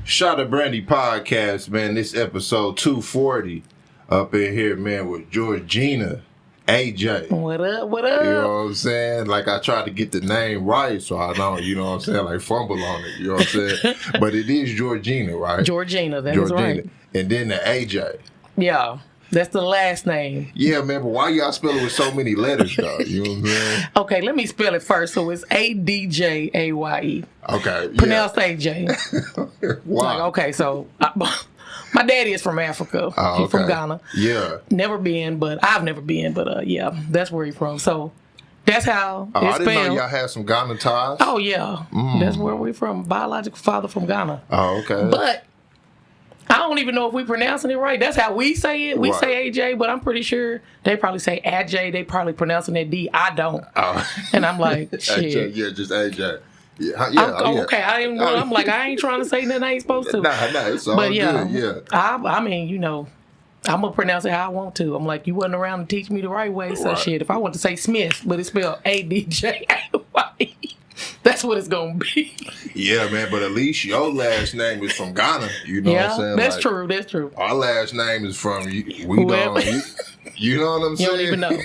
Shot of Brandy podcast, man. This episode 240 up in here, man, with Georgina Adjaye. What up? What up? You know what I'm saying? Like, I tried to get the name right, so I don't, you know what I'm saying? Like, fumble on it, you know what I'm saying? But it is Georgina, right? Georgina, that's right. And then the Adjaye. Yeah, that's the last name. Yeah, man, but why y'all spell it with so many letters, though? You know what I'm saying? Okay, let me spell it first. So it's Adjaye. Okay. Pronounced AJ. Why? Like, okay, so my daddy is from Africa. Oh, He's from Ghana. Yeah. I've never been, but yeah, that's where he's from. So that's how it's I didn't spelled. know y'all had some Ghana ties. Oh, yeah. That's where we're from. Biological father from Ghana. Oh, okay. But I don't even know if we're pronouncing it right. That's how we say it. We say AJ, but I'm pretty sure they probably say Adjaye. They probably pronouncing that D. I don't. Oh. And I'm like, shit. AJ, yeah, just AJ. Yeah, Okay, I'm like, I ain't trying to say nothing I ain't supposed to. Nah, it's all But good, yeah. I mean, you know, I'm going to pronounce it how I want to. I'm like, you wasn't around to teach me the right way. So shit, if I want to say Smith, but it's spelled ADJAY, that's what it's going to be. Yeah, man, but at least your last name is from Ghana. You know what I'm saying? That's true. That's true. Our last name is from, you know what I'm saying? You don't even know.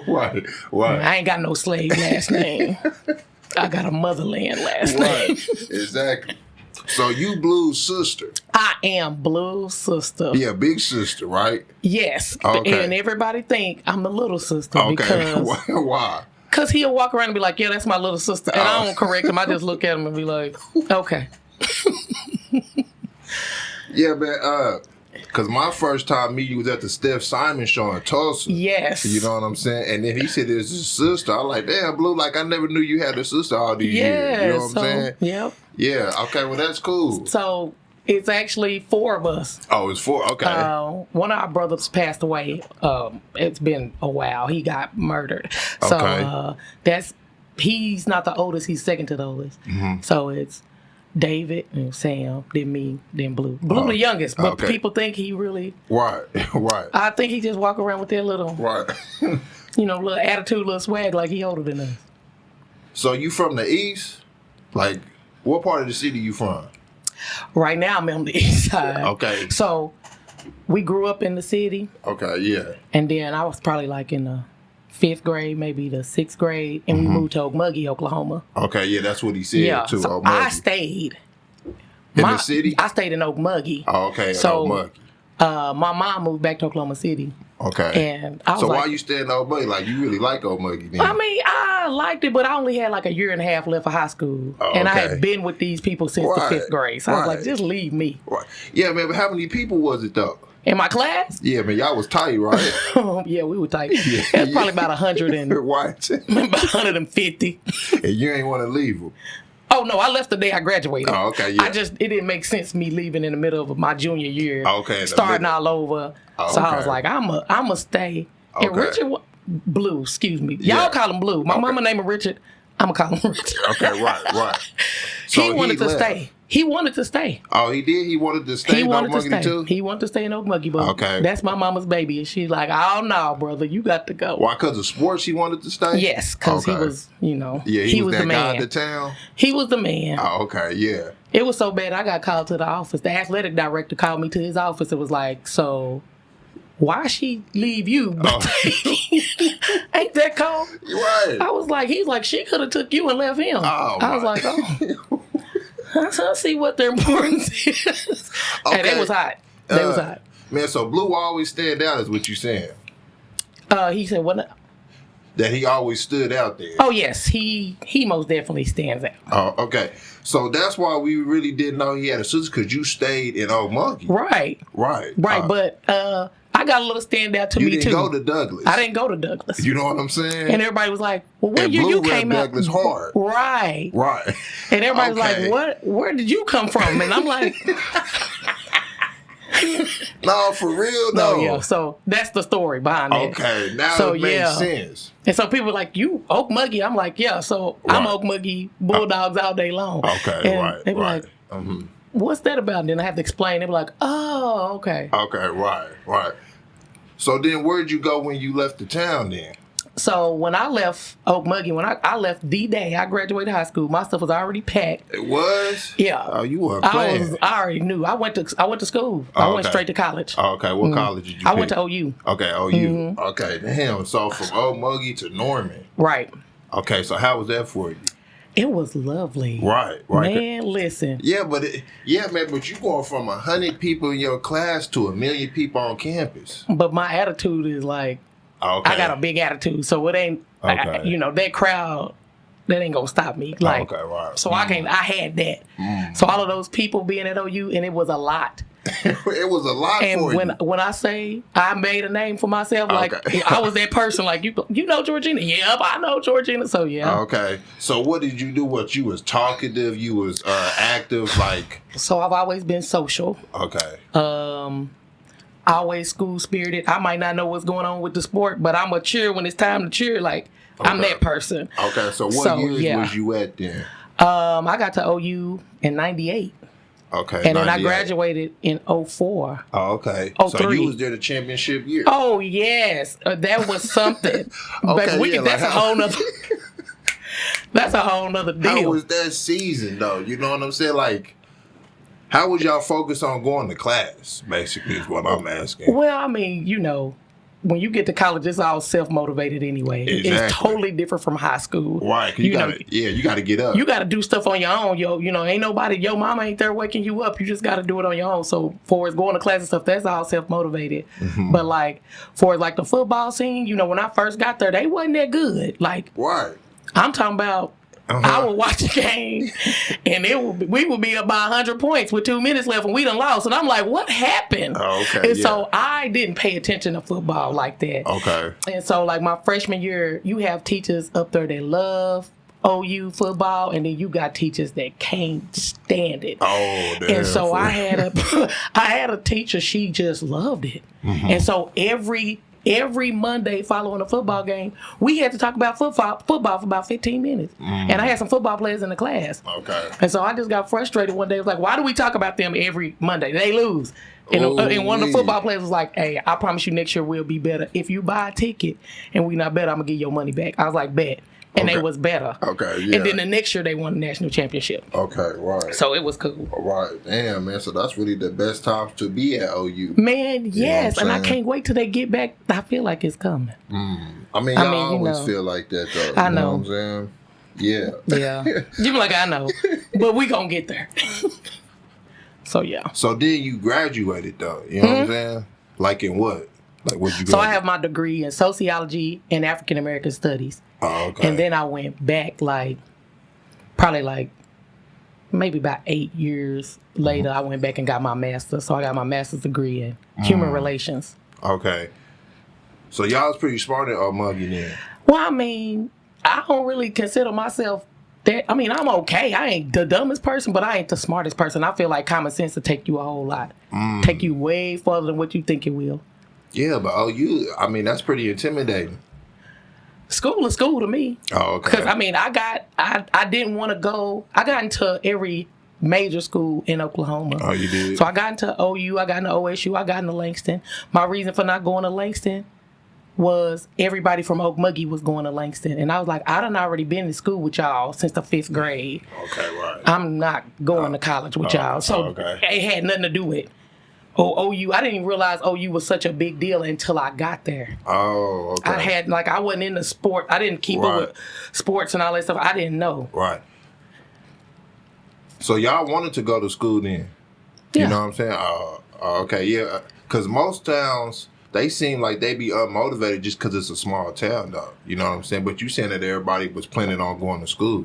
Right. I ain't got no slave last name. I got a motherland last name. Exactly. So you Blue's sister. I am Blue's sister. Yeah, big sister, right? Yes. Okay. And everybody think I'm the little sister. Okay. Because why? Because he'll walk around and be like, yeah, that's my little sister. And I don't correct him. I just look at him and be like, okay. Yeah, man. Because my first time meeting you was at the Steph Simon show in Tulsa. Yes. You know what I'm saying? And then he said it's his sister. I'm like, damn, Blue, like I never knew you had a sister all these years. You know what I'm saying? Yep. Yeah, okay, well that's cool. So it's actually 4 of us. Oh, it's 4, okay. One of our brothers passed away. It's been a while. He got murdered. Okay. So he's not the oldest, he's second to the oldest. Mm-hmm. So it's David and Sam, then me, then Blue. Blue the youngest, but people think he really... Right. I think he just walk around with that little... Right. little attitude, little swag like he older than us. So you from the East? Like, what part of the city you from? Right now I'm on the East side. Okay. So we grew up in the city. Okay, yeah. And then I was probably like in the 5th grade, maybe the 6th grade, and we moved to Okmulgee, Oklahoma. Okay, yeah, that's what he said too. So I stayed in the city. I stayed in Okmulgee. Oh, okay. So Okmulgee. My mom moved back to Oklahoma City. Okay. And I was so why you staying in Okmulgee? Like you really like Okmulgee then? I mean, I liked it, but I only had like a year and a half left of high school, and I had been with these people since the 5th grade. So I was like, just leave me. Right. Yeah, man. But how many people was it though? In my class? Yeah, man, y'all was tight, right? Yeah, we were tight. It was probably about 100 and what? About 150. And you ain't want to leave them. Oh no, I left the day I graduated. Oh, okay, yeah. It didn't make sense me leaving in the middle of my junior year. Okay. Starting all over. Oh, so I was like, I'ma stay. Okay. And Richard Blue, excuse me. Y'all call him Blue. My mama named him Richard. I'ma call him Richard. Okay, right. So he wanted to stay. He wanted to stay. Oh, he did? He wanted to stay in Okmulgee too? He wanted to stay in Okmulgee, but that's my mama's baby. And she's like, oh, no, brother, you got to go. Why, because of sports he wanted to stay? Yes, because he was, Yeah, he was that the man. guy in the town? He was the man. Oh, okay, yeah. It was so bad, I got called to the office. The athletic director called me to his office. It was like, so... why she leave you? Ain't that cold? Right. I was like, he's like, she could have took you and left him. Oh, I was like, oh. I see what their importance is. Okay. And it was hot. They was hot. Man, so Blue always stand out is what you saying. He said, what? That he always stood out there. Oh, yes. He most definitely stands out. Oh, okay. So that's why we really didn't know he had a sister, because you stayed in Okmulgee. Right. But I got a little standout to me, too. You didn't go to Douglas. I didn't go to Douglas. You know what I'm saying? And everybody was like, well, what year you came out? Douglas hard. Right. And everybody was like, where did you come from? And I'm like... No, for real, though. No, yeah. So that's the story behind it. Okay, now it makes sense. And so people were like, you Okmulgee? I'm like, yeah. So I'm Okmulgee Bulldogs all day long. Okay, and they were like, what's that about? And then I have to explain. They were like, oh, okay. Okay, right. So then where'd you go when you left the town then? So when I left Okmulgee, when I left the day I graduated high school, my stuff was already packed. It was? Yeah. Oh, you weren't playing. I already knew. I went to school. I went straight to college. Oh, okay. What college did you pick? I went to OU. Okay, OU. Okay, damn. So from Okmulgee to Norman. Right. Okay, so how was that for you? It was lovely. Right. Man, listen. Yeah, but but you going from 100 people in your class to 1 million people on campus. But my attitude is like, okay. I got a big attitude, so it ain't, okay. That crowd, that ain't gonna stop me. Like, okay, right. So I had that. So all of those people being at OU, and it was a lot. It was a lot and for you. when I say I made a name for myself, like I was that person, like you know Georgina. Yep, I know Georgina. So yeah. Okay. So what did you do? What you was talkative? You was active, like. So I've always been social. Okay. Always school spirited. I might not know what's going on with the sport, but I'm a cheer when it's time to cheer. Like I'm that person. Okay. So what years was you at then? I got to OU in '98. Okay. And then I graduated in 04. Oh, okay. 03. So you was there the championship year. Oh, yes. That was something. Okay, that's a whole nother that's a whole nother deal. How was that season though? You know what I'm saying? Like, how was y'all focused on going to class, basically, is what I'm asking. Well, I mean, when you get to college, it's all self-motivated anyway. Exactly. It's totally different from high school. Right. You got to get up. You got to do stuff on your own. Ain't nobody, your mama ain't there waking you up. You just got to do it on your own. So for going to class and stuff, that's all self-motivated. Mm-hmm. But like, for like the football scene, when I first got there, they wasn't that good. Like, right. I'm talking about, I would watch a game, and we would be up by 100 points with 2 minutes left, and we done lost. And I'm like, what happened? Oh, okay. And so I didn't pay attention to football like that. Okay. And so, like, my freshman year, you have teachers up there that love OU football, and then you got teachers that can't stand it. Oh, damn. And so I had a teacher, she just loved it. Mm-hmm. And so every Monday following a football game, we had to talk about football for about 15 minutes. Mm. And I had some football players in the class. Okay. And so I just got frustrated one day. I was like, why do we talk about them every Monday? They lose. And one of the football players was like, hey, I promise you next year we'll be better. If you buy a ticket and we not better, I'm going to give your money back. I was like, bet. And they was better. Okay, yeah. And then the next year they won the national championship. Okay, right. So it was cool. Right. Damn, man. So that's really the best time to be at OU. Man, yes. And I can't wait till they get back. I feel like it's coming. I mean, y'all always feel like that, though. I know. You know what I'm saying? Yeah. Yeah. You be like, I know. But we gonna get there. So, yeah. So then you graduated, though. You know what I'm saying? Like in what? Like what you graduated? So I have my degree in Sociology and African American Studies. Oh, okay. And then I went back probably maybe about 8 years later, I went back and got my master's. So I got my master's degree in human relations. Okay. So y'all was pretty smart at Okmulgee then. Well, I mean, I don't really consider myself that. I mean, I'm okay. I ain't the dumbest person, but I ain't the smartest person. I feel like common sense will take you a whole lot. Take you way further than what you think it will. Yeah, but I mean, that's pretty intimidating. School is school to me. Oh, okay. Because, I mean, I didn't want to go. I got into every major school in Oklahoma. Oh, you did? So I got into OU, I got into OSU, I got into Langston. My reason for not going to Langston was everybody from Okmulgee was going to Langston. And I was like, I done already been in school with y'all since the 5th grade. Okay, right. I'm not going to college with y'all. So it had nothing to do with OU. I didn't even realize OU was such a big deal until I got there. Oh, okay. I wasn't into sport. I didn't keep up with sports and all that stuff. I didn't know. Right. So y'all wanted to go to school then? Yeah. You know what I'm saying? Okay, yeah. Because most towns, they seem like they be unmotivated just because it's a small town, though. You know what I'm saying? But you saying that everybody was planning on going to school.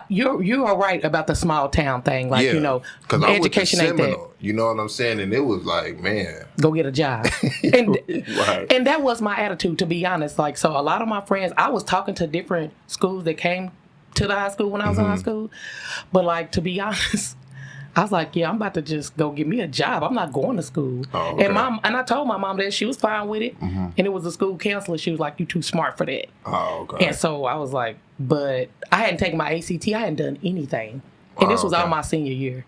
You are right about the small town thing. Like, because education ain't that. You know what I'm saying? And it was like, man. Go get a job. And, right. And that was my attitude, to be honest. Like, so a lot of my friends, I was talking to different schools that came to the high school when I was in high school. But, like, to be honest, I was like, yeah, I'm about to just go get me a job. I'm not going to school. Oh, okay. And I told my mom that she was fine with it. And it was the school counselor. She was like, you too smart for that. Oh, okay. And so I was like, but I hadn't taken my ACT. I hadn't done anything. And this was all my senior year.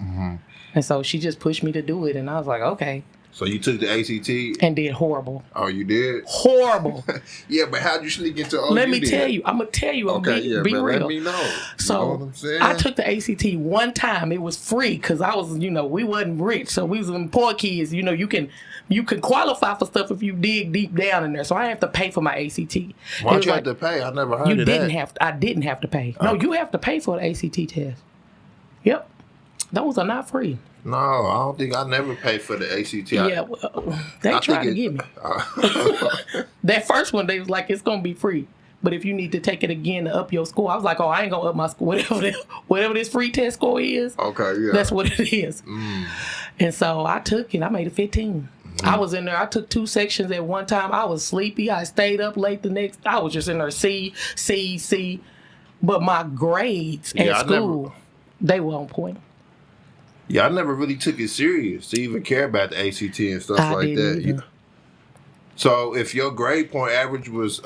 And so she just pushed me to do it. And I was like, okay. So you took the ACT and did horrible. Oh, you did? Horrible. Yeah, but how'd you sneak into OU? Let me tell you. I'm gonna tell you. Okay, be real. Let me know. So you know what I'm saying? I took the ACT one time. It was free because I was, we wasn't rich, so we was some poor kids. You can qualify for stuff if you dig deep down in there. So I have to pay for my ACT. Why'd you have to pay? I never heard of that. I didn't have to pay. No, you have to pay for the ACT test. Yep, those are not free. No, I don't think I never paid for the ACT. Yeah, they tried to get me. That first one, they was like, it's gonna be free, but if you need to take it again to up your score, I was like, oh, I ain't gonna up my score. Whatever this free test score is, okay, yeah, that's what it is. And so I took it. I made a 15. I was in there. I took 2 sections at one time. I was sleepy. I stayed up late the next. I was just in there C. But my grades at school, they were on point. Yeah, I never really took it serious to even care about the ACT and stuff like that. Yeah. So if your grade point average was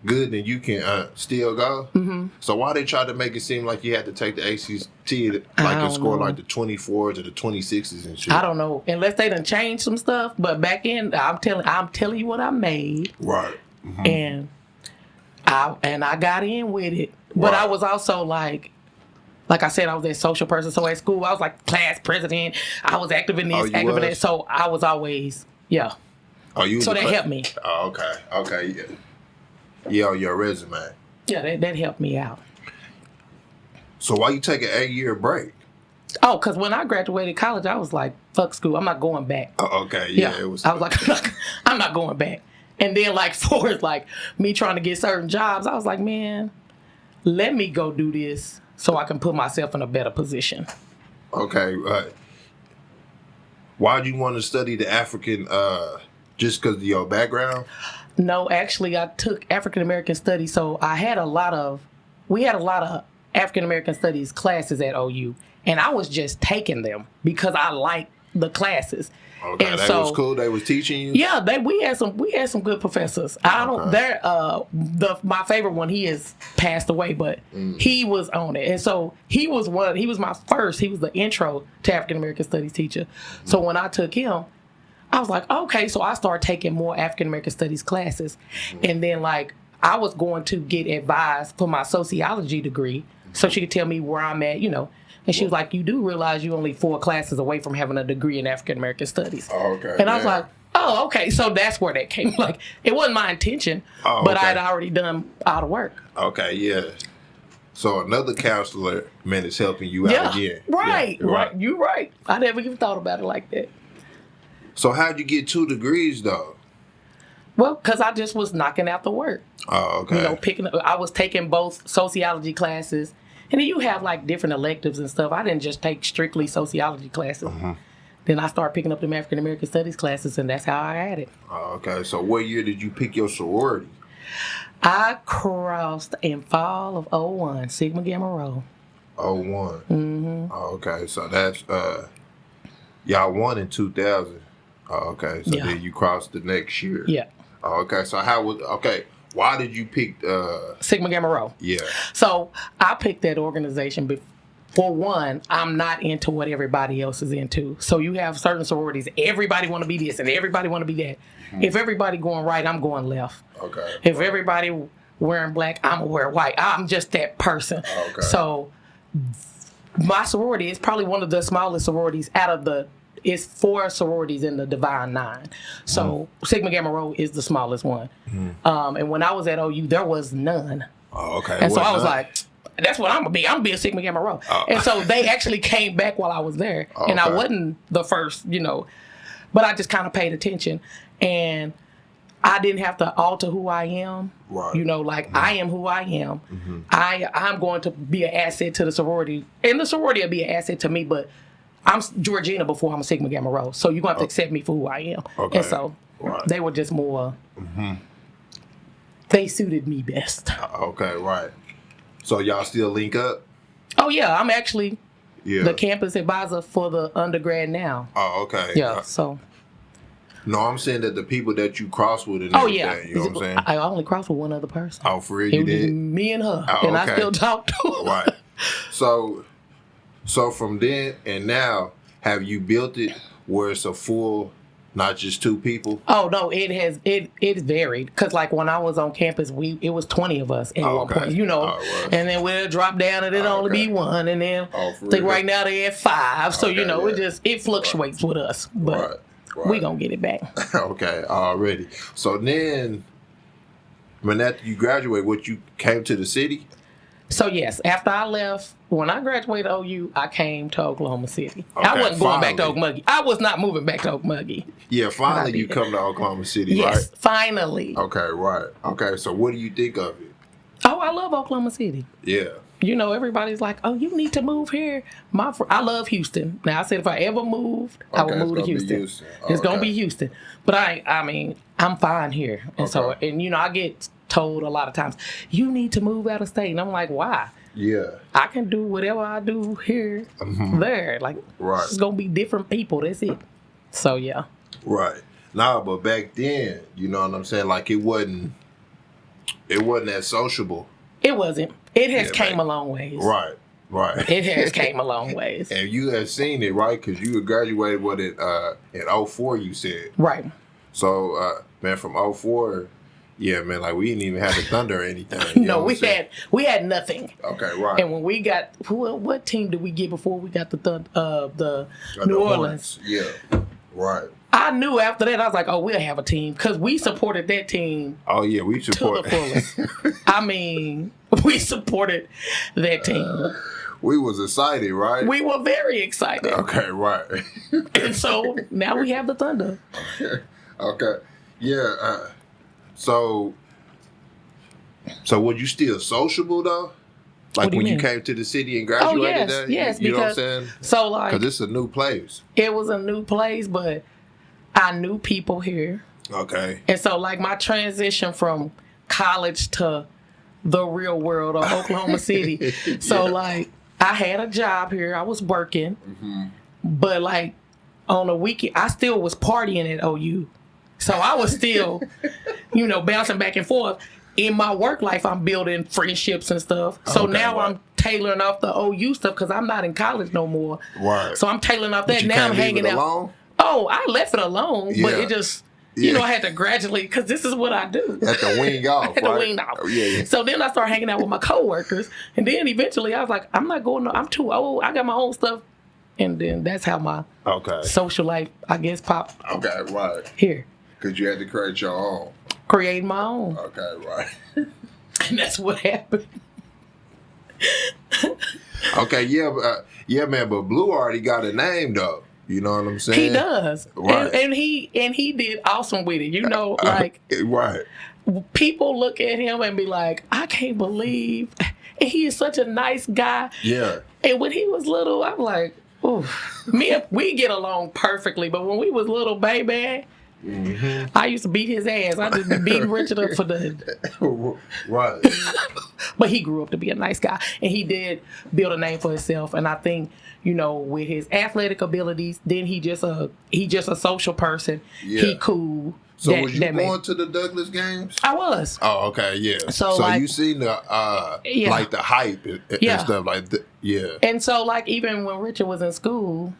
good, then you can still go. Mm-hmm. So why they try to make it seem like you had to take the ACT like and score like the 24s or the 26s and shit? I don't know, unless they done changed some stuff. But back in, I'm telling you what I made. Right. Mm-hmm. And I got in with it, but I was also like I said, I was that social person. So at school, I was like class president. I was active in this, active in that. So I was always, yeah. Oh, you? So that helped me. Oh, okay, yeah. Yeah, on your resume. Yeah, that helped me out. So why you take an 8-year break? Oh, because when I graduated college, I was like, fuck school. I'm not going back. Oh, okay, yeah. I was like, I'm not going back. And then for me trying to get certain jobs, I was like, man, let me go do this so I can put myself in a better position. Okay, why'd you want to study the African, just because of your background? No, actually, I took African American studies, so we had a lot of African American studies classes at OU, and I was just taking them because I liked the classes. Okay, and that was cool. They was teaching you. Yeah, we had some good professors. My favorite one, he has passed away, but he was on it, and so he was my first. He was the intro to African American studies teacher. So when I took him, I was like, okay. So I started taking more African American studies classes, and then I was going to get advised for my sociology degree, so she could tell me where I'm at, And she was like, you do realize you're only 4 classes away from having a degree in African American studies. Oh, okay. And I was like, oh, okay. So that's where that came. It wasn't my intention, but I had already done all the work. Okay, yeah. So another counselor is helping you out again. Right. You're right. I never even thought about it like that. So how'd you get 2 degrees, though? Well, because I just was knocking out the work. Oh, okay. I was taking both sociology classes. And then you have different electives and stuff. I didn't just take strictly sociology classes. Mm-hmm. Then I started picking up the African American studies classes, and that's how I had it. Oh, okay. So what year did you pick your sorority? I crossed in fall of 01, Sigma Gamma Rho. 01. Mm-hmm. Oh, okay. So that's y'all won in 2000. Oh, okay. So then you crossed the next year. Yeah. Oh, okay. So why did you pick Sigma Gamma Rho? Yeah. So I picked that organization for one, I'm not into what everybody else is into. So you have certain sororities, everybody want to be this and everybody want to be that. Mm-hmm. If everybody going right, I'm going left. Okay. If everybody wearing black, I'm gonna wear white. I'm just that person. Okay. So my sorority is probably one of the smallest sororities it's 4 sororities in the Divine 9. So Sigma Gamma Rho is the smallest one. Mm-hmm. And when I was at OU, there was none. Oh, okay. And so I was like, that's what I'm going to be. I'm going to be a Sigma Gamma Rho. Oh. And so they actually came back while I was there. Oh, and I wasn't the first, but I just kind of paid attention. And I didn't have to alter who I am. Right. Mm-hmm. I am who I am. Mm-hmm. I'm going to be an asset to the sorority. And the sorority will be an asset to me, but I'm Georgina before I'm a Sigma Gamma Rho, so you're going to have to accept me for who I am. Okay. And so they were just more, they suited me best. Okay, right. So y'all still link up? Oh, yeah. I'm actually the campus advisor for the undergrad now. Oh, okay. Yeah, so. No, I'm saying that the people that you cross with and everything, you know what I'm saying? I only crossed with one other person. Oh, for real, you did? Me and her, and I still talk to her. Right. So from then and now, have you built it where it's a full Not just 2 people? Oh no, it varied because like when I was on campus, it was 20 of us at one point, and then we'll drop down and it only be 1, and then I think right now they at 5, so it fluctuates with us, but we gonna get it back. Okay, already. So then, when after you graduate, you came to the city? So yes, after I left, when I graduated OU, I came to Oklahoma City. Okay, I wasn't going back to Okmulgee. I was not moving back to Okmulgee. Yeah, finally you come to Oklahoma City, right? Yes, finally. Okay, right. Okay, so what do you think of it? Oh, I love Oklahoma City. Yeah. Everybody's like, oh, you need to move here. I love Houston. Now, I said if I ever moved, I would move to Houston. It's going to be Houston. But I'm fine here. And so, I get told a lot of times, you need to move out of state. And I'm like, why? Yeah. I can do whatever I do here, there. Like, it's going to be different people. That's it. So, yeah. Right. Nah, but back then, you know what I'm saying? Like, it wasn't that sociable. It wasn't. It has came a long ways. Right. It has came a long ways. And you have seen it, right? Because you graduated, in 04, you said. Right. So, man, from 04... Yeah, man, like we didn't even have the Thunder or anything. No, we had nothing. Okay, right. And when we got what team did we get before we got the New Orleans? Yeah, right. I knew after that I was like, oh, we'll have a team because we supported that team. Oh yeah, we supported to the fullest. We supported that team. We was excited, right? We were very excited. Okay, right. And so now we have the Thunder. Okay, yeah. So was you still sociable though? Like when you came to the city and graduated there? Yes, you know what I'm because saying? So like, because it's a new place. It was a new place, but I knew people here. Okay. And so like my transition from college to the real world of Oklahoma City. So like I had a job here. I was working, but like on a weekend, I still was partying at OU. So I was still, bouncing back and forth. In my work life, I'm building friendships and stuff. So now I'm tailoring off the OU stuff because I'm not in college no more. Right. So I'm tailoring off that. Now I'm hanging out. Alone? Oh, I left it alone, but it just, I had to gradually, because this is what I do. Had to wing off, I had to wing off. Yeah. So then I started hanging out with my coworkers. And then eventually I was like, I'm not going, I'm too old. I got my own stuff. And then that's how my social life, I guess, popped. Okay, right. Here. Because you had to create your own. Create my own. Okay, right. And that's what happened. Okay, yeah, man. But Blue already got a name, though. You know what I'm saying? He does, right? And he did awesome with it. Like right. People look at him and be like, I can't believe, and he is such a nice guy. Yeah. And when he was little, I'm like, ooh, we get along perfectly. But when we was little, baby. I used to beat his ass. I just be beating Richard up for the right. But he grew up to be a nice guy, and he did build a name for himself. And I think with his athletic abilities, then he just a social person. Yeah. He cool. So was you going to the Douglas games? I was. Oh, okay, yeah. So like, you seen the like the hype and stuff like that. Yeah. And so like even when Richard was in school.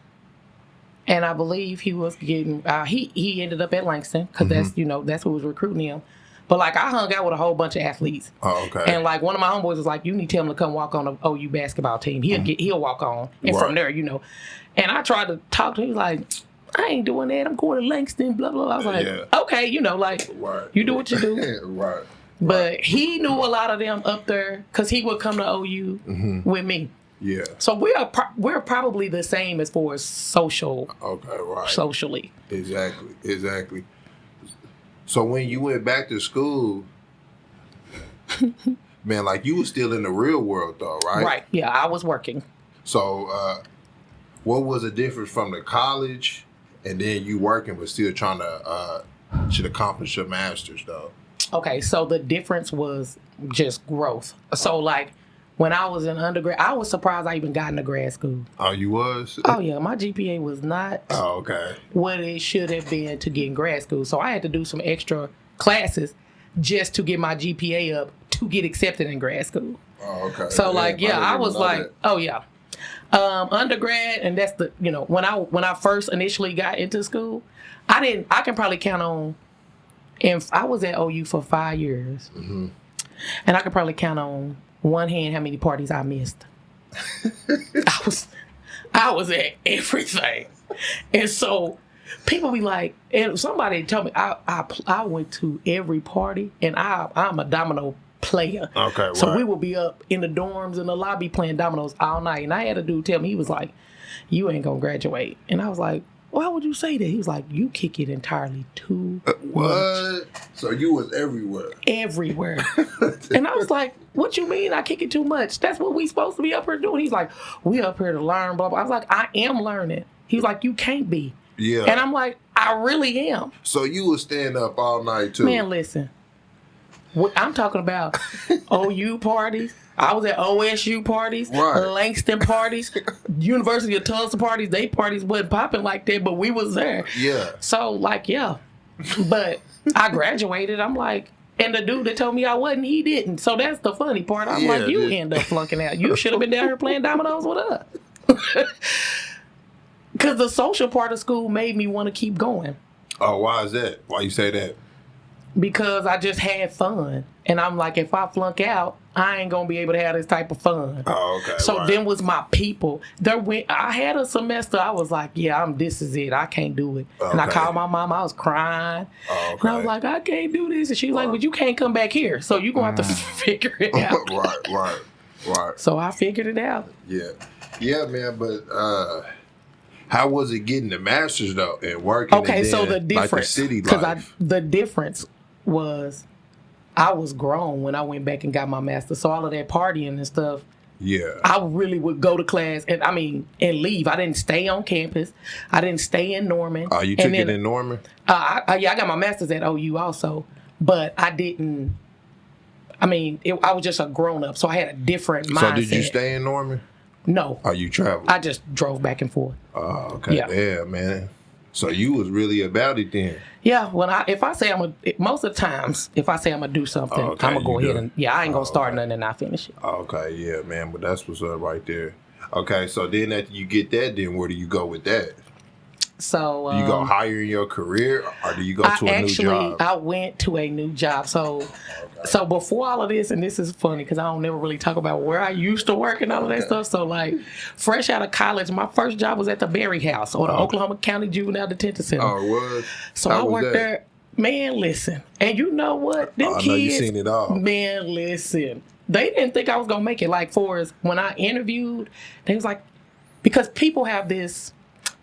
And I believe he was getting, he ended up at Langston because that's who was recruiting him. But like I hung out with a whole bunch of athletes. Oh, okay. And like one of my homeboys was like, you need to tell him to come walk on the OU basketball team. He'll walk on. And from there, And I tried to talk to him. He was like, I ain't doing that. I'm going to Langston, blah, blah, blah. I was like, okay, you do what you do. Right. But he knew a lot of them up there because he would come to OU with me. Yeah. So we're probably the same as far as social. Okay, right. Socially. Exactly. So when you went back to school, man, like you were still in the real world though, right? Right. Yeah, I was working. So what was the difference from the college and then you working but still trying to should accomplish your master's though? Okay, so the difference was just growth. So like when I was in undergrad, I was surprised I even got into grad school. Oh, you was? Oh, yeah. My GPA was not what it should have been to get in grad school. So I had to do some extra classes just to get my GPA up to get accepted in grad school. Oh, okay. So, I was like, oh, yeah. Undergrad, and that's the when I first initially got into school, I can probably count on, and I was at OU for 5 years, and I could probably count on one hand how many parties I missed. I was at everything, and so people be like, and somebody told me I went to every party, and I'm a domino player. Okay, so right. we would be up in the dorms in the lobby playing dominoes all night, and I had a dude tell me, he was like, "You ain't gonna graduate," and I was like, "Why would you say that?" He was like, "You kick it entirely too what? So you was everywhere. Everywhere. And I was like, "What you mean I kick it too much? That's what we supposed to be up here doing." He's like, "We up here to learn, blah, blah." I was like, "I am learning." He was like, "You can't be." Yeah. And I'm like, "I really am." So you was staying up all night too? Man, listen. I'm talking about OU parties. I was at OSU parties, right. Langston parties, University of Tulsa parties. They parties wasn't popping like that, but we was there. Yeah. So, like, yeah. But I graduated. I'm like, and the dude that told me I wasn't, he didn't. So that's the funny part. I'm like, you end up flunking out. You should have been down here playing dominoes with us. Because the social part of school made me want to keep going. Oh, why is that? Why you say that? Because I just had fun. And I'm like, if I flunk out, I ain't going to be able to have this type of fun. Oh, okay. So right. then was my people. I had a semester, I was like, yeah, this is it. I can't do it. Okay. And I called my mom. I was crying. Oh, okay. And I was like, I can't do this. And she was like, well, you can't come back here. So you're going to have to figure it out. Right. So I figured it out. Yeah. Yeah, man. But how was it getting the master's, though, and working? Okay, so the difference. Like the city life? The difference was I was grown when I went back and got my master's. So all of that partying and stuff, yeah, I really would go to class and leave. I didn't stay on campus. I didn't stay in Norman. Oh, you took it in Norman? I got my master's at OU also, but I didn't. I was just a grown up, so I had a different mindset. So did you stay in Norman? No. Oh, you traveled? I just drove back and forth. Oh, okay. Yeah, man. So you was really about it then. Yeah, most of the times, if I say I'm gonna do something, I'm gonna go ahead and I ain't gonna start nothing and not finish it. Okay, yeah, man, but that's what's up right there. Okay, so then after you get that, then where do you go with that? So you go higher in your career, or do you go to a new job? I went to a new job. So before all of this, and this is funny because I don't never really talk about where I used to work and all of that stuff. So like fresh out of college, my first job was at the Berry House or the Oklahoma County Juvenile Detention Center. Oh, it was? So I worked there. Man, listen. And you know what? Them kids, I know you seen it all. Man, listen. They didn't think I was going to make it. Like, when I interviewed, they was like, because people have this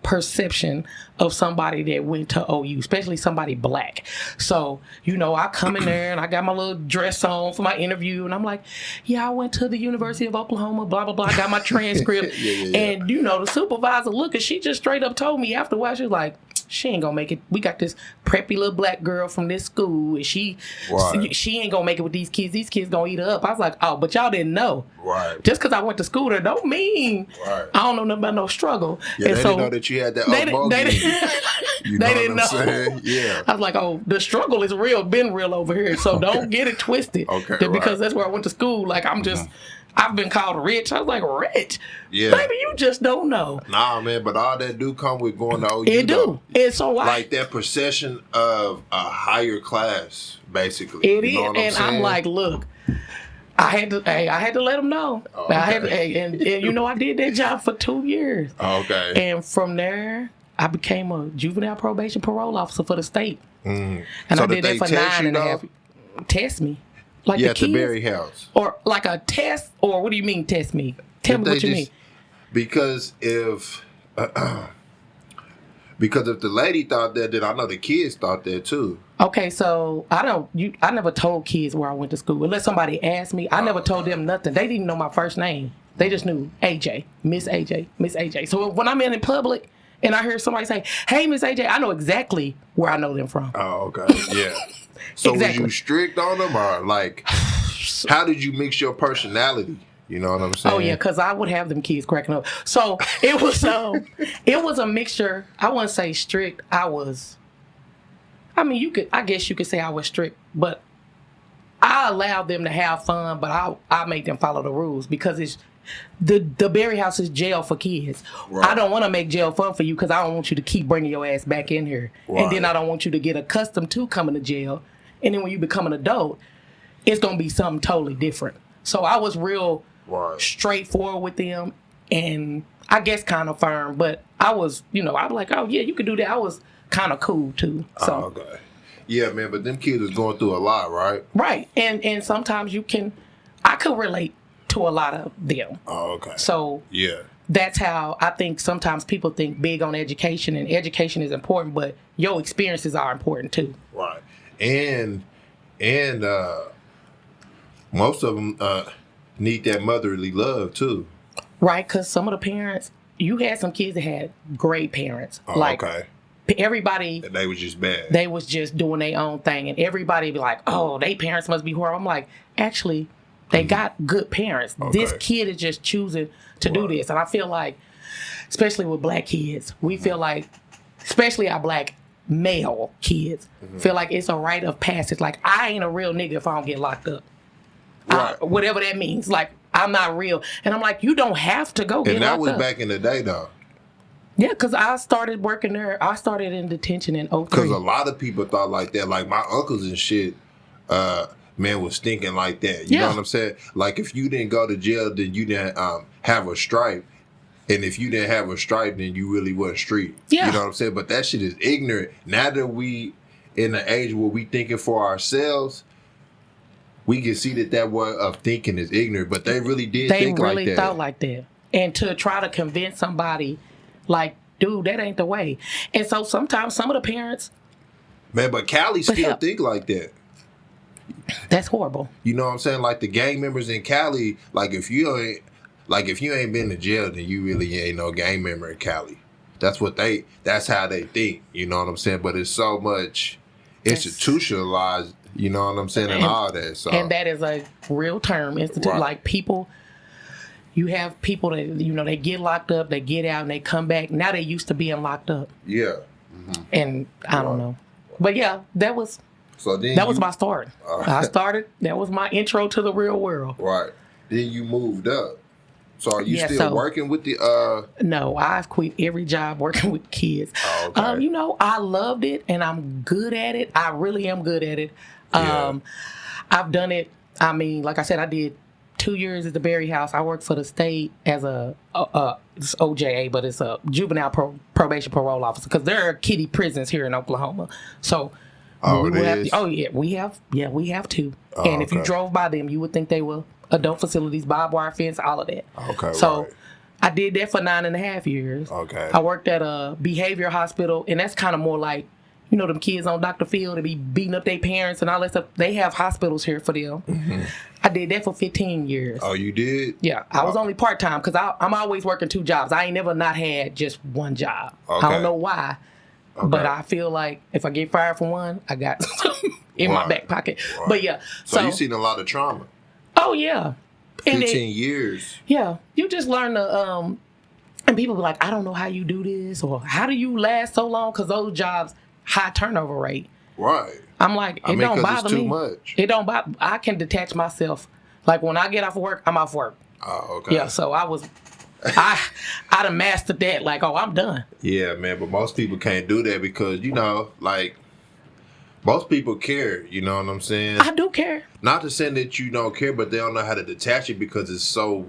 perception of somebody that went to OU, especially somebody black. So, I come in there and I got my little dress on for my interview and I'm like, yeah, I went to the University of Oklahoma, blah, blah, blah. I got my transcript. Yeah. And, the supervisor looked and she just straight up told me after a while, she was like, she ain't gonna make it. We got this preppy little black girl from this school and she ain't gonna make it with these kids. These kids gonna eat her up. I was like, oh, but y'all didn't know. Right. Just because I went to school there don't mean I don't know nothing about no struggle. Yeah, and they didn't know that you had that They didn't know. Yeah. I was like, oh, the struggle is real, been real over here. So don't get it twisted. Okay, because that's where I went to school. Like I'm just I've been called rich. I was like, rich? Yeah. Baby, you just don't know. Nah, man, but all that do come with going to OU. It do. And so like that procession of a higher class, basically. It is. And I'm like, look, I had to let them know. Oh, okay. I did that job for 2 years. Okay. And from there, I became a juvenile probation parole officer for the state. Mm. And so I did that for 9.5. Test me. Like at the Berry House. Or like a test, or what do you mean test me? Tell me what you mean. Because if the lady thought that, then I know the kids thought that too. Okay, so I never told kids where I went to school. Unless somebody asked me, I never told them nothing. They didn't even know my first name. They just knew AJ, Miss AJ, Miss AJ. So when I'm in public and I hear somebody say, hey, Miss AJ, I know exactly where I know them from. Oh, okay. Yeah. So exactly. Was you strict on them, or like, how did you mix your personality? You know what I'm saying? Oh yeah, because I would have them kids cracking up. So it was a mixture. I wouldn't say strict. I guess you could say I was strict, but I allowed them to have fun, but I made them follow the rules because the Berry House is jail for kids. Right. I don't want to make jail fun for you because I don't want you to keep bringing your ass back in here. Right. And then I don't want you to get accustomed to coming to jail. And then when you become an adult, it's going to be something totally different. So I was real straightforward with them and I guess kind of firm. But I was, I was like, oh, yeah, you could do that. I was kind of cool, too. So. Okay. Yeah, man, but them kids is going through a lot, right? Right. And sometimes I could relate to a lot of them. Oh, okay. So yeah, that's how I think sometimes people think big on education, and education is important, but your experiences are important too. Right. And most of them need that motherly love too. Right, because some of the parents, you had some kids that had great parents. Oh, okay. Everybody, and they was just bad. They was just doing their own thing, and everybody be like, "Oh, they parents must be horrible." I'm like, actually, they got good parents. Okay. This kid is just choosing to do this, and I feel like, especially with black kids, we feel like, especially our black male kids, feel like it's a rite of passage. Like I ain't a real nigga if I don't get locked up, whatever that means. Like I'm not real, and I'm like, you don't have to go get locked up. And that was back in the day, though. Yeah, because I started working there. I started in detention in 03. Because a lot of people thought like that. Like my uncles and shit, man, was thinking like that. You know what I'm saying? Like if you didn't go to jail, then you didn't have a stripe. And if you didn't have a stripe, then you really wasn't street. Yeah. You know what I'm saying? But that shit is ignorant. Now that we in the age where we thinking for ourselves, we can see that way of thinking is ignorant. But they really did think like that. They really thought like that. And to try to convince somebody... Like, dude, that ain't the way. And so sometimes some of the parents... Man, but Cali still think like that. That's horrible. You know what I'm saying? Like the gang members in Cali, like if you ain't been to jail, then you really ain't no gang member in Cali. That's how they think. You know what I'm saying? But it's so much institutionalized, you know what I'm saying, and all that. So. And that is a real term, right. Like people... You have people that, they get locked up, they get out, and they come back. Now they used to being locked up. Yeah. Mm-hmm. And I don't know. But yeah, that was my start. I started, that was my intro to the real world. Right. Then you moved up. So are you still working with the... No, I've quit every job working with kids. Oh, okay. I loved it, and I'm good at it. I really am good at it. I've done it. I mean, like I said, I did 2 years at the Berry House. I worked for the state as it's OJA, but it's a juvenile probation parole officer because there are kiddie prisons here in Oklahoma. So we have two. And if you drove by them, you would think they were adult facilities, barbed wire fence, all of that. Okay. So I did that for 9.5 years. Okay. I worked at a behavior hospital, and that's kind of more like, them kids on Dr. Phil, they be beating up their parents and all that stuff. They have hospitals here for them. Mm-hmm. I did that for 15 years. Oh, you did? Yeah. I was only part-time because I'm always working 2 jobs. I ain't never not had just one job. Okay. I don't know why, but I feel like if I get fired from one, I got in my back pocket. Right. But yeah. So you've seen a lot of trauma. Oh, yeah. 15 years. Yeah. You just learn to, and people be like, I don't know how you do this, or how do you last so long? Because those jobs... high turnover rate. Right. I'm like, it don't bother me. Too much. It don't bother. I can detach myself. Like when I get off of work, I'm off work. Oh, okay. Yeah. So I done mastered that. Like, oh, I'm done. Yeah, man. But most people can't do that because like most people care. You know what I'm saying? I do care. Not to say that you don't care, but they don't know how to detach it because it's so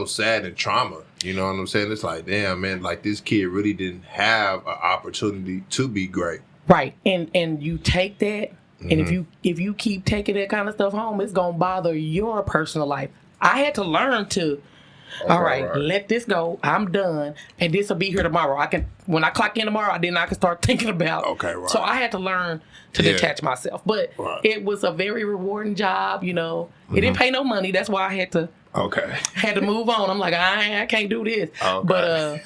sad and trauma. You know what I'm saying? It's like, damn, man, like this kid really didn't have an opportunity to be great. Right. And you take that, and if you keep taking that kind of stuff home, it's going to bother your personal life. I had to learn to, all right, let this go. I'm done. And this will be here tomorrow. When I clock in tomorrow, then I can start thinking about. Okay, right. So I had to learn to detach myself. But it was a very rewarding job, It didn't pay no money. That's why I had to. Okay. Had to move on. I'm like, I can't do this. Okay. But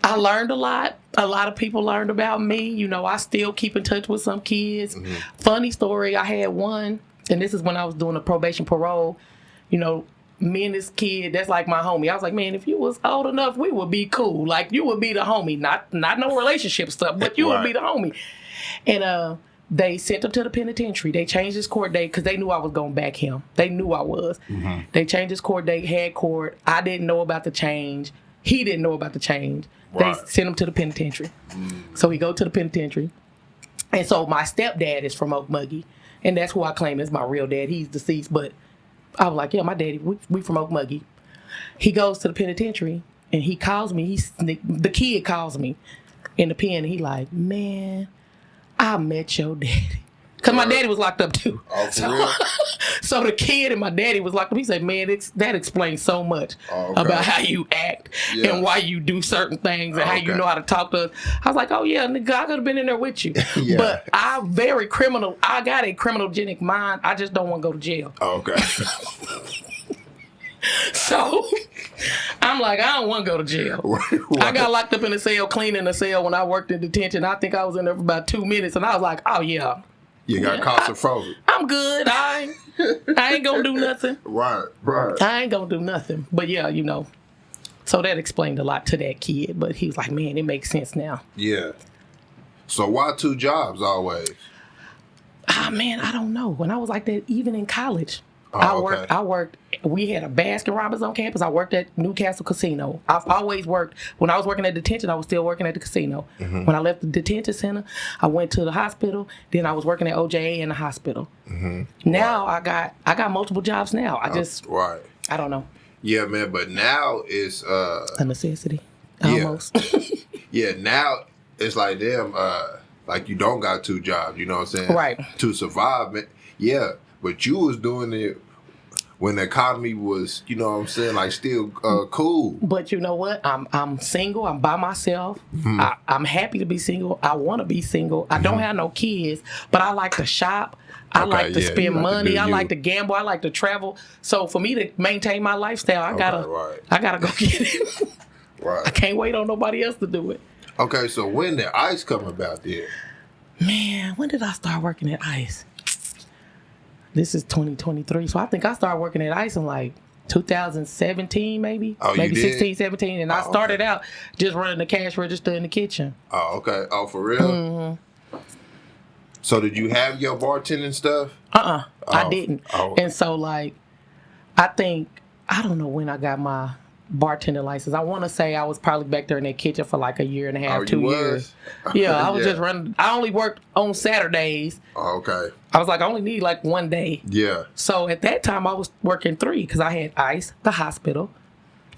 I learned a lot. A lot of people learned about me. I still keep in touch with some kids. Mm-hmm. Funny story, I had one, and this is when I was doing a probation parole. Me and this kid, that's like my homie. I was like, man, if you was old enough, we would be cool. Like, you would be the homie. Not no relationship stuff, but you would be the homie. And they sent him to the penitentiary. They changed his court date because they knew I was going to back him. They knew I was. Mm-hmm. They changed his court date, had court. I didn't know about the change. He didn't know about the change. Right. They sent him to the penitentiary. So he go to the penitentiary. And so my stepdad is from Okmulgee. And that's who I claim is my real dad. He's deceased. But I was like, yeah, my daddy, we from Okmulgee. He goes to the penitentiary and he calls me. The kid calls me in the pen and he like, man, I met your daddy. Because my daddy was locked up too. Oh, for real? So the kid and my daddy was locked up. He said, man, that explains so much about how you act and why you do certain things and how you know how to talk to us. I was like, oh, yeah, nigga, I could have been in there with you. But I got a criminogenic mind. I just don't want to go to jail. Okay. So I'm like, I don't want to go to jail. Right. I got locked up in a cell, cleaning the cell when I worked in detention. I think I was in there for about 2 minutes, and I was like, oh, yeah. You got claustrophobic. I'm good. I ain't going to do nothing. Right. I ain't going to do nothing. But, yeah, you know. So that explained a lot to that kid. But he was like, man, it makes sense now. Yeah. So why 2 jobs always? Man, I don't know. When I was like that, even in college. I worked. We had a Baskin Robbins on campus. I worked at Newcastle Casino. I've always worked. When I was working at detention, I was still working at the casino. Mm-hmm. When I left the detention center, I went to the hospital. Then I was working at OJA in the hospital. Mm-hmm. Now I got multiple jobs now. I don't know. Yeah, man. But now it's a necessity. Almost. Yeah. Now it's like damn. Like you don't got 2 jobs. You know what I'm saying? Right. To survive, man. Yeah. But you was doing it when the economy was, you know what I'm saying, like still cool. But you know what? I'm single. I'm by myself. Mm-hmm. I'm happy to be single. I want to be single. I don't have no kids, but I like to shop. I like to spend money. I like to gamble. I like to travel. So for me to maintain my lifestyle, I gotta go get it. Right. I can't wait on nobody else to do it. Okay, so when did ICE come about there? Man, when did I start working at ICE? This is 2023, so I think I started working at ICE in like 2017, maybe 16, 17, and I started out just running the cash register in the kitchen. Oh, okay. Oh, for real? Mm-hmm. So did you have your bartending stuff? I didn't. And so like, I don't know when I got my bartending license. I want to say I was probably back there in that kitchen for like a year and a half, 2 years. Yeah, I was just running. I only worked on Saturdays. Oh, okay. I was like, I only need like 1 day. Yeah. So at that time, I was working 3 because I had ICE, the hospital,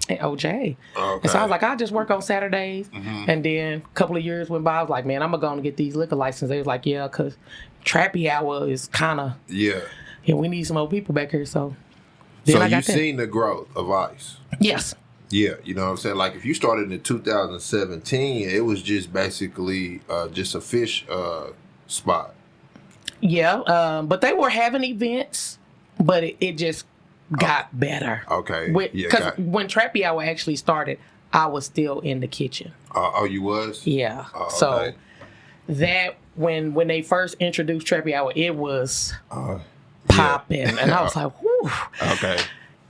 and OJ. Okay. And so I was like, I'll just work on Saturdays. Mm-hmm. And then a couple of years went by. I was like, man, I'm going to get these liquor licenses. They was like, yeah, because Trappy Hour is kind of, we need some more people back here. So then you've seen the growth of ICE? Yes. Yeah, you know what I'm saying? Like, if you started in 2017, it was just basically just a fish spot. Yeah, but they were having events, but it just got better. Okay. Because when Trappy Hour actually started, I was still in the kitchen. Oh, you was? Yeah. So that, when they first introduced Trappy Hour, it was popping. And I was like, whew. Okay.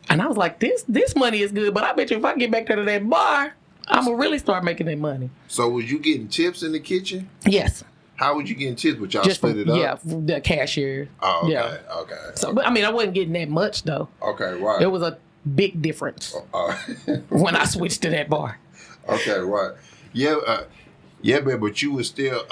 And I was like, this money is good, but I bet you if I get back there to that bar, I'm going to really start making that money. So was you getting tips in the kitchen? Yes. How would you get tips? Would y'all split it up? Yeah, the cashier. Oh, okay. Yeah. Okay. So, but I mean, I wasn't getting that much, though. Okay, right. It was a big difference when I switched to that bar. Okay, right. Yeah, man, but you was still...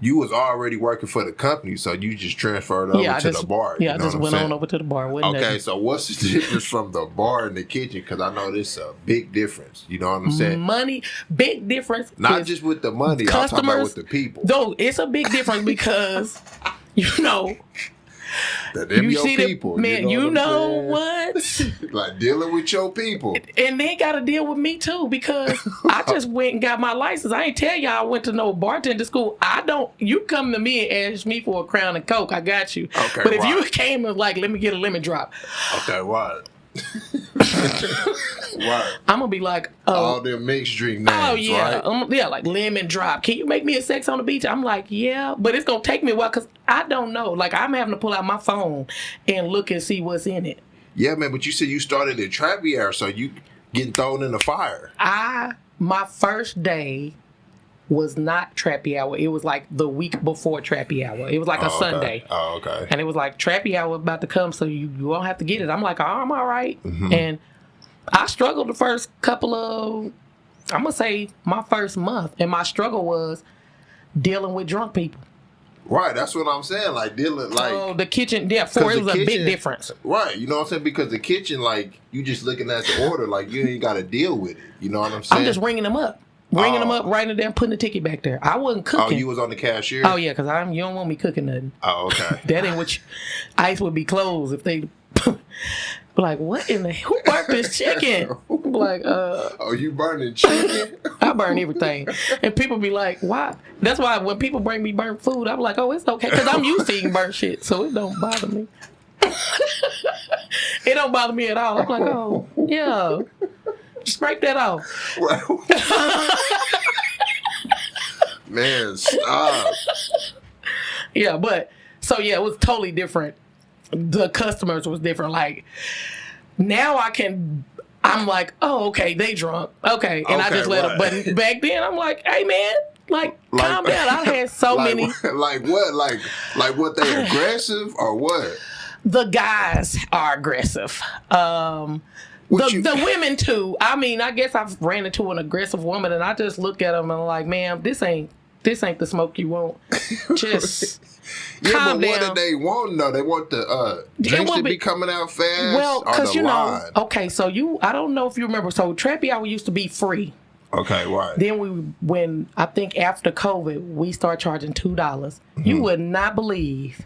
You was already working for the company, so you just transferred over to the bar. Yeah, I just went on over to the bar. Okay, so what's the difference from the bar and the kitchen? Because I know this is a big difference. You know what I'm saying? Money, big difference. Not just with the money. I'm talking about with the people. No, it's a big difference because, you know... You see people. Man, you know what? Like dealing with your people. And they got to deal with me too because I just went and got my license. I ain't tell y'all I went to no bartender school. You come to me and ask me for a Crown and Coke, I got you. Okay, but if you came and like, let me get a lemon drop. Okay, what? Right. I'm gonna be like, all them mixed drink names, right? Like lemon drop. Can you make me a sex on the beach? I'm like, yeah, but it's gonna take me a while because I don't know. Like I'm having to pull out my phone and look and see what's in it. Yeah, man. But you said you started at Trappy Hour, so you getting thrown in the fire. My first day was not Trappy Hour. It was like the week before Trappy Hour. It was like a Sunday. Oh, okay. And it was like, Trappy Hour about to come, so you won't have to get it. I'm like, oh, I'm all right. Mm-hmm. And I struggled the first couple of, I'm going to say my first month. And my struggle was dealing with drunk people. Right, that's what I'm saying. Like, dealing, like... Oh, the kitchen, it was a big difference. Right, you know what I'm saying? Because the kitchen, like, you just looking at the order, like, you ain't got to deal with it. You know what I'm saying? I'm just ringing them up. Writing it down, putting the ticket back there. I wasn't cooking. Oh, you was on the cashier? Oh, yeah, because you don't want me cooking nothing. Oh, okay. That ain't what ICE would be closed if they... Like, what in the... Who burnt this chicken? Like, Oh, you burning chicken? I burn everything. And people be like, why? That's why when people bring me burnt food, I'm like, oh, it's okay. Because I'm used to eating burnt shit, so it don't bother me. It don't bother me at all. I'm like, oh, yeah. Scrape that off. Man, stop. Yeah, but... So, yeah, it was totally different. The customers was different. Like, now I'm like, oh, okay, they drunk. Okay. And I just let them. But back then, I'm like, hey, man, like calm down. I had so many. Like what? Like what, they aggressive or what? The guys are aggressive. The women, too. I mean, I guess I've ran into an aggressive woman, and I just look at them and I'm like, ma'am, this ain't the smoke you want. Just... Yeah, calm but down. what do they want though? They want the drinks to be coming out fast. Well, because know, okay, so I don't know if you remember. So Trappy Hour used to be free. Okay, right. Then when I think after COVID, we start charging $2. Mm-hmm. You would not believe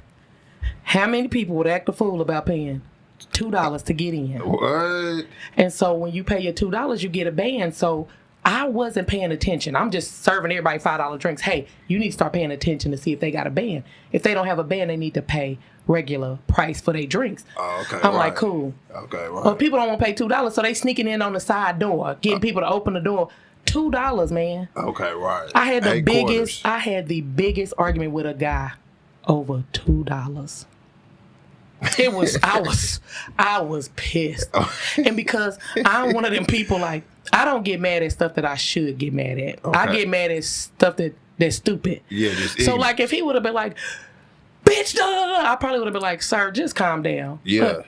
how many people would act a fool about paying $2 to get in. What? And so when you pay your $2, you get a band. So I wasn't paying attention. I'm just serving everybody $5 drinks. Hey, you need to start paying attention to see if they got a band. If they don't have a band, they need to pay regular price for their drinks. Oh, okay. I'm like, cool. Okay, right. But people don't want to pay $2, so they sneaking in on the side door, getting people to open the door. $2, man. Okay, right. I had the biggest argument with a guy over $2. I was pissed. And because I'm one of them people, like, I don't get mad at stuff that I should get mad at. Okay. I get mad at stuff that's stupid. Yeah, just so like if he would have been like, bitch, I probably would have been like, sir, just calm down. Yeah. But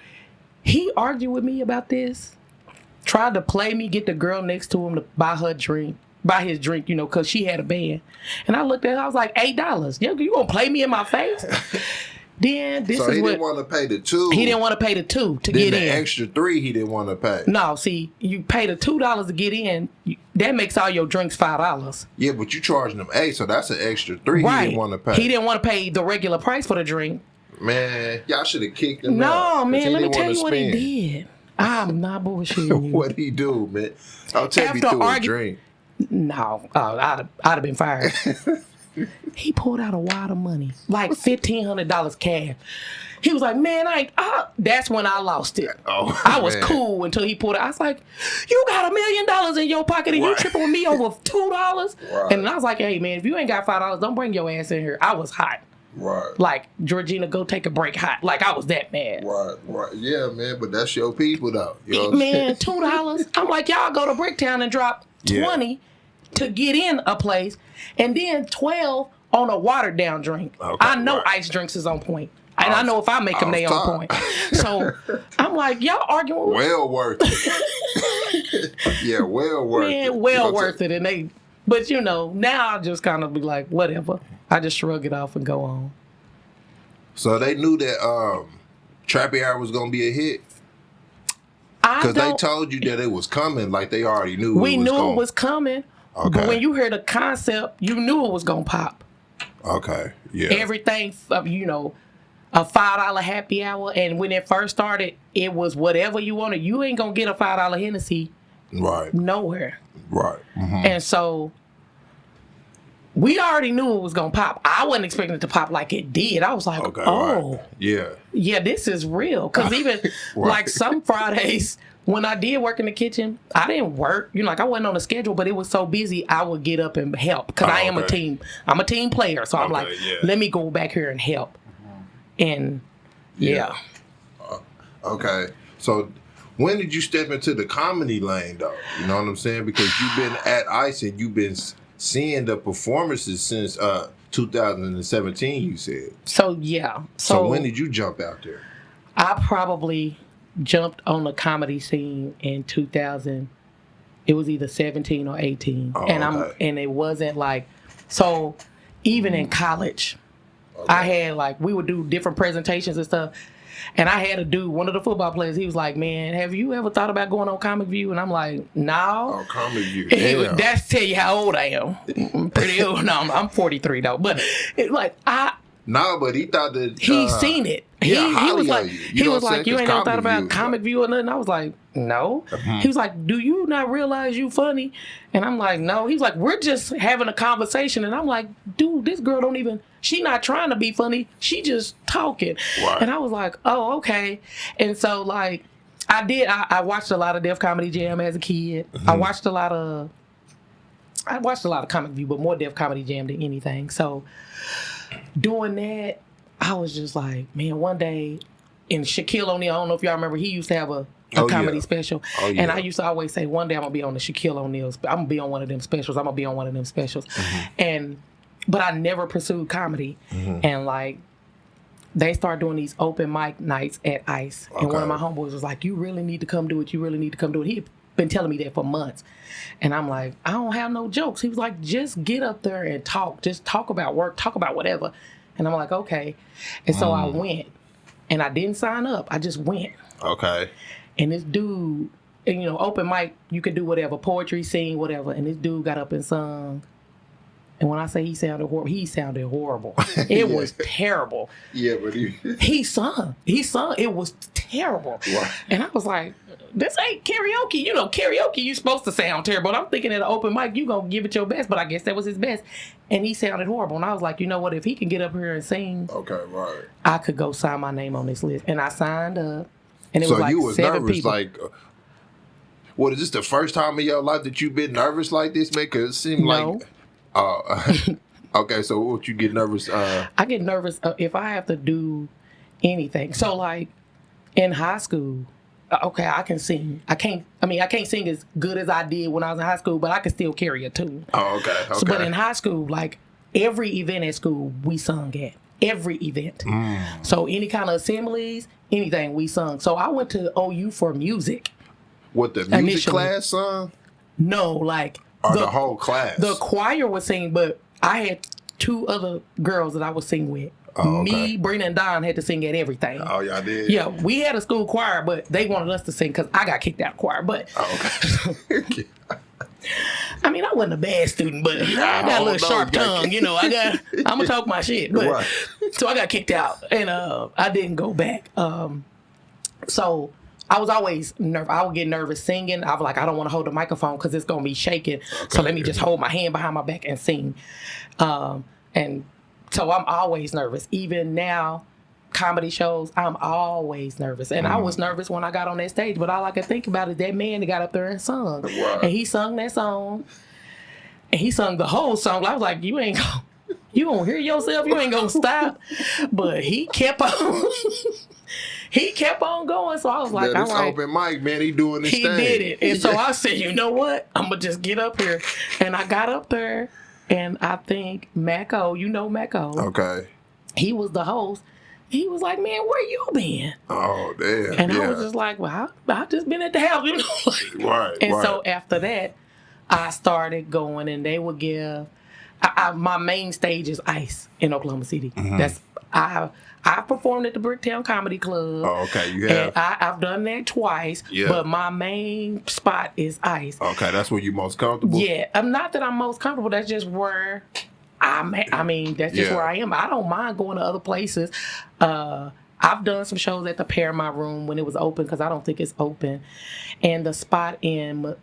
he argued with me about this, tried to play me, get the girl next to him to buy his drink, you know, because she had a band. And I looked at her, I was like, $8. You gonna play me in my face? Then he didn't want to pay the $2. He didn't want to pay the $2 to get in. The extra $3 he didn't want to pay. No, see, you pay the $2 to get in. That makes all your drinks $5. Yeah, but you charging them $8, so that's an extra $3 right. He didn't want to pay. He didn't want to pay the regular price for the drink. Man, y'all should have kicked him out. No, man, let me tell you what he did. I'm not bullshitting you. What'd he do, man? I'll take me through a drink. No, I'd have been fired. He pulled out a wad of money, like $1,500 cash. He was like, man, that's when I lost it. Oh, I was cool until he pulled it. I was like, you got $1 million in your pocket and you tripping with me over $2? Right. And I was like, hey, man, if you ain't got $5, don't bring your ass in here. I was hot. Right. Like, Georgina, go take a break hot. Like, I was that mad. Right. Yeah, man, but that's your people, though. You know man, $2. I'm like, y'all go to Bricktown and drop $20 to get in a place, and then $12 on a watered down drink. Okay, I know ice drinks is on point. And I know if I make them, they on point. So I'm like, y'all arguing with well worth it. Yeah, well worth it. Well worth it. But you know, now I'll just kind of be like, whatever. I just shrug it off and go on. So they knew that Trappy Hour was going to be a hit? Because they told you that it was coming, like they already knew it was coming. Okay. But when you heard the concept, you knew it was going to pop. Okay, yeah. Everything, you know, a $5 happy hour. And when it first started, it was whatever you wanted. You ain't going to get a $5 Hennessy nowhere. Right. Mm-hmm. And so we already knew it was going to pop. I wasn't expecting it to pop like it did. I was like, right. Yeah, this is real. Because even like some Fridays when I did work in the kitchen, I didn't work. You know, like I wasn't on a schedule, but it was so busy, I would get up and help. Because I am a team. I'm a team player. So I'm like, let me go back here and help. And okay. So when did you step into the comedy lane, though? You know what I'm saying? Because you've been at ICE and you've been seeing the performances since 2017, you said. So, yeah. So when did you jump out there? I probably jumped on the comedy scene in 2000. It was either 17 or 18. Oh, and it wasn't like, so even in college, I had like, we would do different presentations and stuff. And I had a dude, one of the football players, he was like, man, have you ever thought about going on Comic View? And I'm like, no. Oh, Comic View. That's tell you how old I am. I'm pretty old. No, I'm 43 though. But it, like, no, but he thought that he seen it. He was like, you ain't never thought about Comic View or nothing. I was like, no. Mm-hmm. He was like, do you not realize you funny? And I'm like, no. He was like, we're just having a conversation. And I'm like, dude, this girl don't even. She not trying to be funny. She just talking. Right. And I was like, oh, okay. And so like, I watched a lot of Def Comedy Jam as a kid. Mm-hmm. I watched a lot of Comic View, but more Def Comedy Jam than anything. So doing that, I was just like, man, one day, and Shaquille O'Neal, I don't know if y'all remember, he used to have a comedy special. Oh, yeah. And I used to always say, one day I'm going to be on the Shaquille O'Neal. I'm going to be on one of them specials. Mm-hmm. But I never pursued comedy. Mm-hmm. And like, they started doing these open mic nights at ICE. Okay. And one of my homeboys was like, you really need to come do it. He had been telling me that for months. And I'm like, I don't have no jokes. He was like, just get up there and talk. Just talk about work. Talk about whatever. And I'm like, okay. And so I went. And I didn't sign up. I just went. Okay. And this dude, and, you know, open mic, you could do whatever. Poetry, sing, whatever. And this dude got up and sung. And when I say he sounded horrible. It was terrible. Yeah, but he sung. It was terrible. Wow. And I was like, this ain't karaoke. You know, karaoke, you supposed to sound terrible. And I'm thinking at an open mic, you going to give it your best. But I guess that was his best. And he sounded horrible. And I was like, you know what? If he can get up here and sing, okay, right, I could go sign my name on this list. And I signed up. And it was like 7 people. So you was nervous, like, what, is this the first time in your life that you've been nervous like this, man? Because it seemed like... okay, so what you get nervous? I get nervous if I have to do anything. So like in high school, okay, I can sing. I can't sing as good as I did when I was in high school, but I can still carry a tune. Oh, okay. So, but in high school, like every event at school, we sung at. Every event. So any kind of assemblies, anything, we sung. So I went to OU for music. What, the music initially. Class sung? No, like... the whole class. The choir was singing, but I had 2 other girls that I was singing with. Oh, okay. Me, Brina, and Don had to sing at everything. Oh, y'all did? Yeah, we had a school choir, but they wanted us to sing because I got kicked out of choir. But okay. I mean, I wasn't a bad student, but I got a little sharp tongue. You know, I'm gonna talk my shit. But right. So I got kicked out, and I didn't go back. So. I was always nervous. I would get nervous singing. I was like, I don't want to hold the microphone because it's going to be shaking. Okay. So let me just hold my hand behind my back and sing. And so I'm always nervous. Even now, comedy shows, I'm always nervous. And I was nervous when I got on that stage, but all I could think about is that man that got up there and sung. Wow. And he sung that song. And he sung the whole song. I was like, you gonna hear yourself? You ain't gonna stop. But he kept on. He kept on going, so I was like, all right. Open mic, man, he doing this thing. He did it. And so I said, you know what? I'm going to just get up here. And I got up there, and I think Mako, you know Mako. Okay. He was the host. He was like, man, where you been? Oh, damn. And I was just like, well, I just been at the house, you know. Right, and so after that, I started going, and they would give, my main stage is ICE in Oklahoma City. Mm-hmm. That's, I performed at the Bricktown Comedy Club. Oh, okay. You have? And I've done that twice. Yeah. But my main spot is ICE. Okay, that's where you're most comfortable? Yeah. Not that I'm most comfortable. That's just where that's just where I am. I don't mind going to other places. I've done some shows at the Paramount Room when it was open because I don't think it's open. And the spot in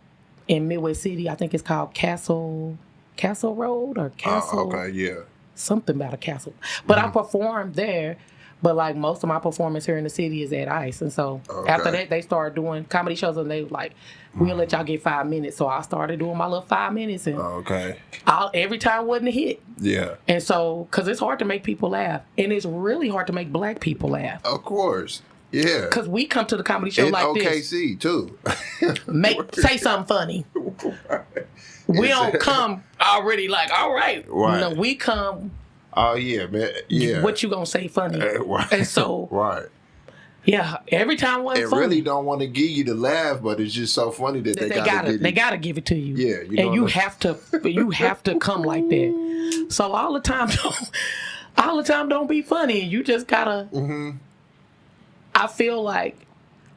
Midwest City, I think it's called Castle Road or Castle. Okay, yeah. Something about a castle. But I performed there. But like most of my performance here in the city is at ICE. And so after that, they started doing comedy shows and they were like, we'll let y'all get 5 minutes. So I started doing my little 5 minutes. And every time wasn't a hit. Yeah. And so, because it's hard to make people laugh. And it's really hard to make black people laugh. Of course. Yeah. Because we come to the comedy show in like OKC, too. Say something funny. We don't come already like, all right. Right. No, we come. Oh, yeah, man. Yeah. What you gonna say funny? Right. And so. Right. Yeah, every time wasn't funny. They really don't want to give you the laugh, but it's just so funny that they gotta give it to you. Yeah, and you have to come like that. So all the time don't be funny. You just gotta. Mm-hmm. I feel like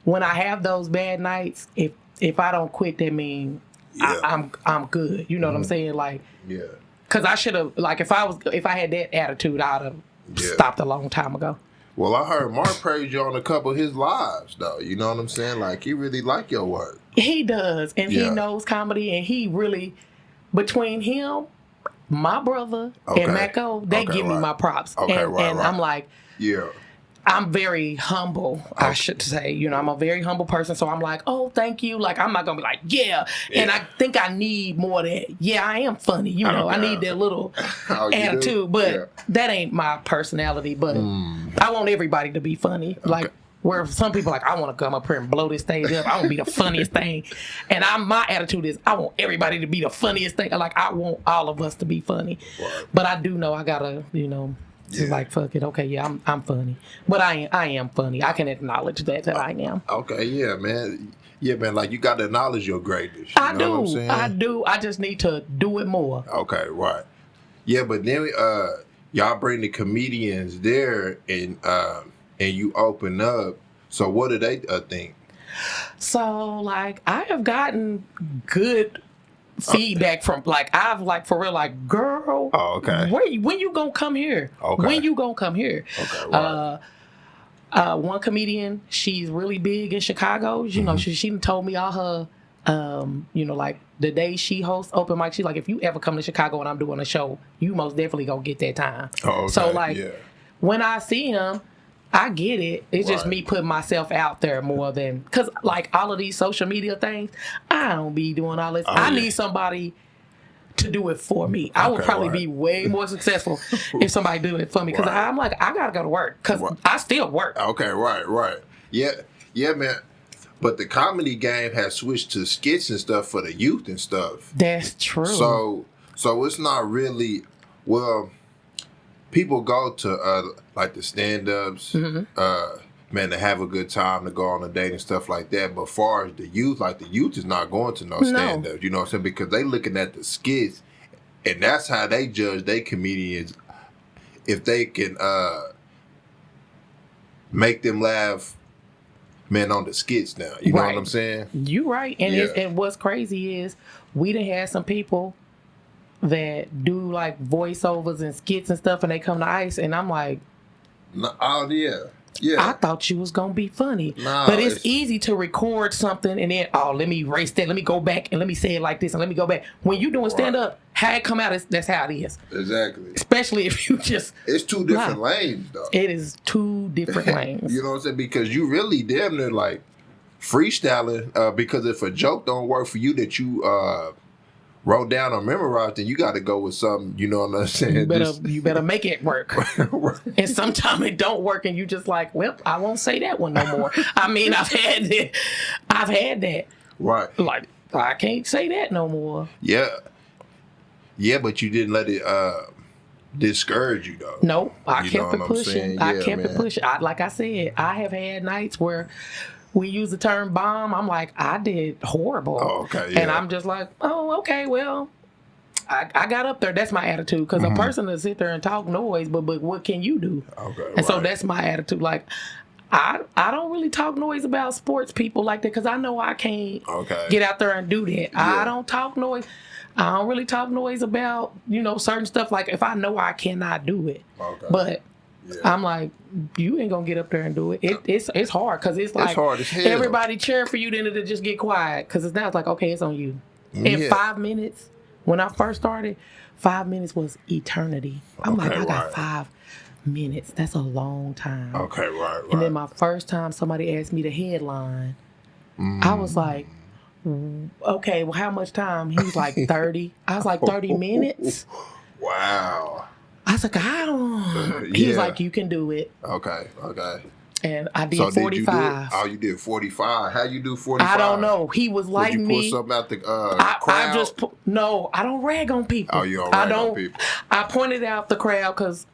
when I have those bad nights, if I don't quit, that means I'm good. You know what I'm saying? Like, yeah. Because I should have, like, if I had that attitude, I'd have stopped a long time ago. Well, I heard Mark praise you on a couple of his lives, though. You know what I'm saying? Like, he really like your work. He does, and he knows comedy, and he really, between him, my brother, and Mako, they give me my props. And I'm like, I'm very humble, I should say. You know, I'm a very humble person, so I'm like, oh, thank you. Like, I'm not going to be like, And I think I need more of that. Yeah, I am funny. You know, I need that little attitude, but that ain't my personality. But I want everybody to be funny. Like, where some people are like, I want to come up here and blow this stage up. I want to be the funniest thing. And my attitude is, I want everybody to be the funniest thing. Like, I want all of us to be funny. Right. But I do know I got to, you know, just like, fuck it. Okay, yeah, I'm funny. But I am funny. I can acknowledge that I am. Okay, yeah, man. Yeah, man, like, you got to acknowledge your greatness. You know what I'm saying? I do. I just need to do it more. Okay, right. Yeah, but then y'all bring the comedians there and you open up. So what do they think? So, like, I have gotten good feedback from, like, I've, like, for real, like, girl, when you gonna come here? When you gonna come here? Okay, right. One comedian, she's really big in Chicago. You know, she told me all her, you know, like, the day she hosts open mic, she's like, if you ever come to Chicago and I'm doing a show, you most definitely gonna get that time. So, like, when I see him, I get it. It's just me putting myself out there more than, because, like, all of these social media things, I don't be doing all this. I need somebody to do it for me. I would probably be way more successful if somebody do it for me, because I'm like, I gotta go to work, because I still work. Okay, right. Yeah, man. But the comedy game has switched to skits and stuff for the youth and stuff. That's true. So it's not really, well, people go to like the stand-ups, man, to have a good time, to go on a date and stuff like that. But far as the youth, like, the youth is not going to no stand-ups. You know what I'm saying? Because they looking at the skits, and that's how they judge they comedians. If they can make them laugh, man, on the skits now. You know what I'm saying? You right. And and what's crazy is we done had some people that do, like, voiceovers and skits and stuff, and they come to ICE, and I'm like, I thought you was gonna be funny. But it's easy to record something and then, let me erase that, let me go back and let me say it like this and let me go back. When you doing stand up, how it come out, that's how it is. Exactly. Especially if you just, it's two different lanes, though. It is two different lanes. You know what I'm saying? Because you really damn near, like, freestyling, because if a joke don't work for you that you wrote down or memorized, then you got to go with something. You know what I'm saying? You better make it work. And sometimes it don't work, and you just like, well, I won't say that one no more. I mean, I've had that. Right. Like, I can't say that no more. Yeah, but you didn't let it discourage you, though. No, I kept it pushing. I kept it pushing. Like I said, I have had nights where we use the term bomb. I'm like, I did horrible. Oh, okay, yeah. And I'm just like, oh, okay, well, I got up there. That's my attitude. Because a person will sit there and talk noise, but what can you do? Okay, and so that's my attitude. Like, I don't really talk noise about sports people like that, because I know I can't get out there and do that. I don't talk noise. I don't really talk noise about, you know, certain stuff, like, if I know I cannot do it. Okay. But I'm like, you ain't gonna get up there and do it. It's hard, because it's like, hard as hell. Everybody cheering for you, then to just get quiet, because now it's like, okay, it's on you. In 5 minutes, when I first started, 5 minutes was eternity. I'm like, I got 5 minutes. That's a long time. Okay, right. And then my first time somebody asked me to headline, I was like, okay, well, how much time? He was like, 30. I was like, 30 minutes? Wow. I was like, I don't. He was like, you can do it. Okay. And I did So 45. You did 45. How you do 45? I don't know. He was like me. Did you pull something out the crowd? No, I don't rag on people. Oh, you don't rag on people. I pointed out the crowd because,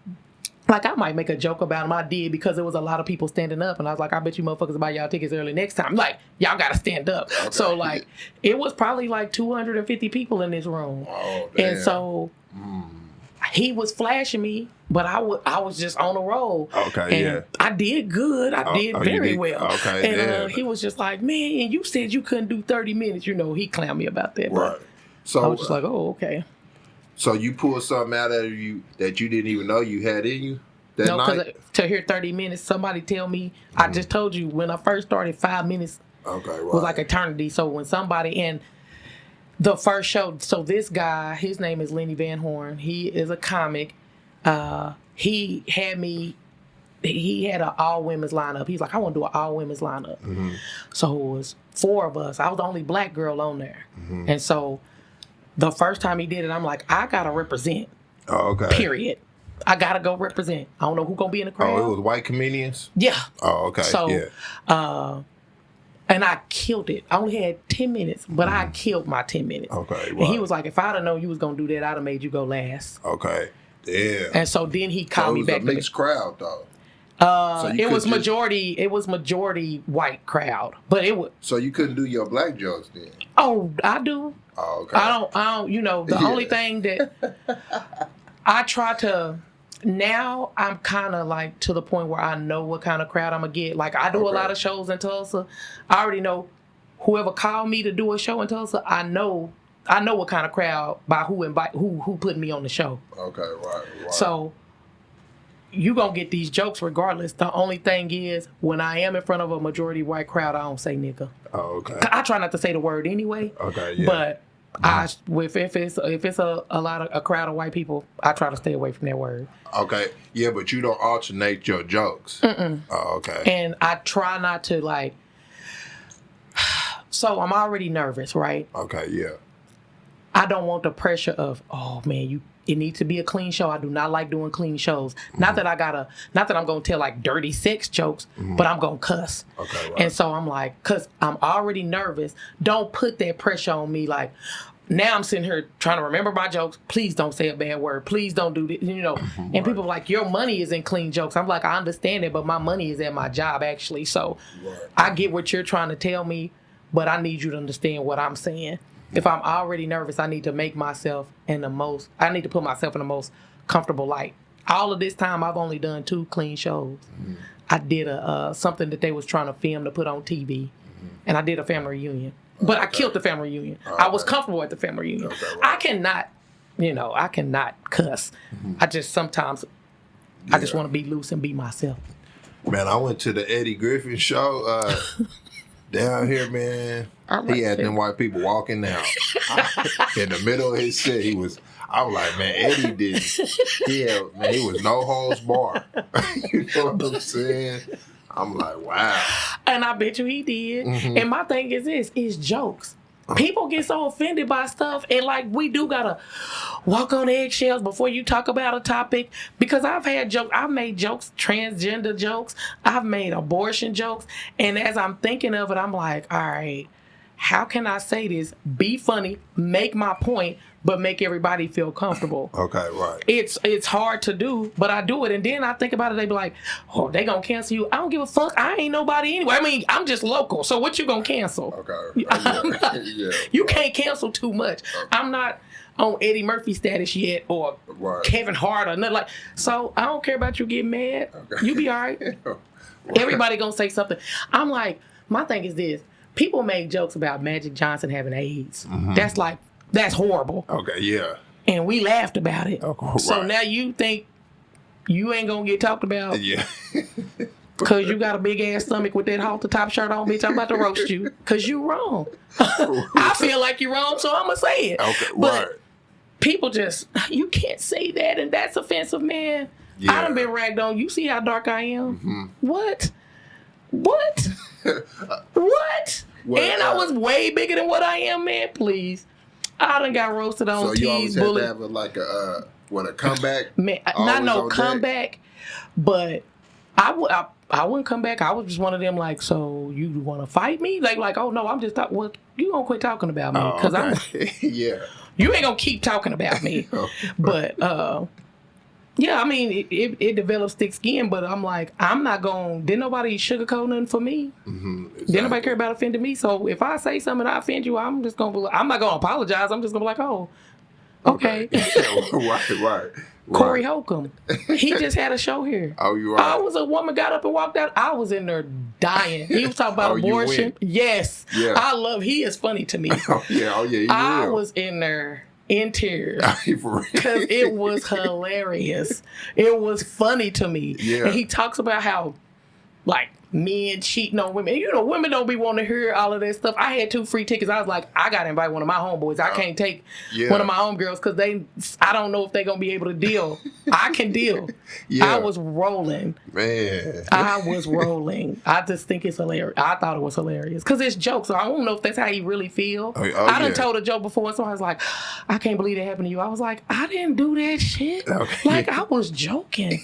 like, I might make a joke about him. I did because there was a lot of people standing up. And I was like, I bet you motherfuckers buy y'all tickets early next time. Like, y'all got to stand up. Okay. So, like, it was probably like 250 people in this room. Oh, damn. And so... He was flashing me, but I was just on a roll. Okay, and I did good. I did very well. Okay, and he was just like, man, you said you couldn't do 30 minutes. You know, he clowned me about that. Right. So I was just like, oh, okay. So you pulled something out of you that you didn't even know you had in you that night? No, because to hear 30 minutes, somebody tell me, I just told you, when I first started, 5 minutes was like eternity. So when somebody... and the first show, so this guy, his name is Lenny Van Horn. He is a comic. He had an all women's lineup. He's like, I want to do an all women's lineup. Mm-hmm. So it was 4 of us. I was the only black girl on there. Mm-hmm. And so the first time he did it, I'm like, I got to represent. Oh, okay. Period. I got to go represent. I don't know who's going to be in the crowd. Oh, it was white comedians? Yeah. Oh, okay. So, yeah. And I killed it. I only had 10 minutes, but I killed my 10 minutes. Okay, right. And he was like, if I'd have known you was going to do that, I'd have made you go last. Okay. Damn. And so then he called me back. It was a mixed crowd, though. It was majority white crowd, but it was. So you couldn't do your black jokes then? Oh, I do. Oh, okay. I don't, you know, the only thing that I try to... Now I'm kind of like to the point where I know what kind of crowd I'm gonna get. Like I do a lot of shows in Tulsa. I already know whoever called me to do a show in Tulsa. I know what kind of crowd by who put me on the show. Okay, right. So you gonna get these jokes regardless. The only thing is when I am in front of a majority white crowd, I don't say nigga. Oh, okay. I try not to say the word anyway. Okay, yeah. But if it's a crowd of white people, I try to stay away from that word. Okay, yeah, but you don't alternate your jokes. Mm-mm. Oh, okay. And I try not to like. So I'm already nervous, right? Okay, yeah. I don't want the pressure of, oh man, it needs to be a clean show. I do not like doing clean shows. Mm-hmm. Not that I'm gonna tell like dirty sex jokes, but I'm gonna cuss. Okay, right. And so I'm like, cause I'm already nervous. Don't put that pressure on me. Like now I'm sitting here trying to remember my jokes. Please don't say a bad word. Please don't do this. You know. And right. People are like, your money is in clean jokes. I'm like, I understand it, but my money is at my job actually. So right. I get what you're trying to tell me, but I need you to understand what I'm saying. If I'm already nervous, I need to make myself I need to put myself in the most comfortable light. All of this time, I've only done 2 clean shows. Mm-hmm. I did something that they was trying to film to put on TV, and I did a family reunion. But I killed the family reunion. I was comfortable at the family reunion. Okay, right. I cannot cuss. Mm-hmm. I just sometimes, I just want to be loose and be myself. Man, I went to the Eddie Griffin show down here, man. He had them white people walking down. In the middle of his set, I was like, man, Eddie he was no holds bar. You know what I'm saying? I'm like, wow. And I bet you he did. Mm-hmm. And my thing is this, it's jokes. People get so offended by stuff, and like we do gotta walk on eggshells before you talk about a topic. Because I've made jokes, transgender jokes, I've made abortion jokes, and as I'm thinking of it, I'm like, all right, how can I say this? Be funny, make my point, but make everybody feel comfortable. Okay, right. It's hard to do, but I do it. And then I think about it, they be like, oh, they gonna cancel you. I don't give a fuck. I ain't nobody anyway. I mean, I'm just local. So what you gonna cancel? Okay. You can't cancel too much. Okay. I'm not on Eddie Murphy status yet or Kevin Hart or nothing like. So I don't care about you getting mad. Okay. You be all right. Right. Everybody gonna say something. I'm like, my thing is this. People make jokes about Magic Johnson having AIDS. Mm-hmm. That's horrible. Okay, yeah. And we laughed about it. Okay, so now you think you ain't gonna get talked about? Yeah. Because you got a big ass stomach with that halter top shirt on, bitch. I'm about to roast you. Because you wrong. I feel like you're wrong, so I'm going to say it. Okay, but people just, you can't say that, and that's offensive, man. Yeah. I done been ragged on. You see how dark I am? Mm-hmm. What? What? And I was way bigger than what I am, man. Please. I done got roasted on so T's. So you always had to have a comeback? Man, not no comeback, but I wouldn't come back. I was just one of them like, so you want to fight me? Like, oh no, I'm just talking. Well, you gonna quit talking about me because I'm. Yeah. You ain't gonna keep talking about me. But yeah, I mean, it develops thick skin. But I'm like, I'm not going. Didn't nobody sugarcoat nothing for me. Exactly. Didn't nobody care about offending me. So if I say something and I offend you, I'm just gonna. I'm not gonna apologize. I'm just gonna be like, oh, okay. Right. Corey Holcomb. He just had a show here. Oh, you right. I was a woman got up and walked out. I was in there dying. He was talking about abortion. Yes. Yeah. He is funny to me. Oh yeah. I was in there in tears. Because it was hilarious. It was funny to me. Yeah. And he talks about how, like, men cheating on women. You know, women don't be wanting to hear all of that stuff. I had 2 free tickets. I was like, I got to invite one of my homeboys. I can't take one of my homegirls because I don't know if they're going to be able to deal. I can deal. I was rolling. Man. I was rolling. I just think it's hilarious. I thought it was hilarious because it's jokes. So I don't know if that's how he really feel. I done told a joke before and somebody was like, I can't believe that happened to you. I was like, I didn't do that shit. Okay. Like, I was joking.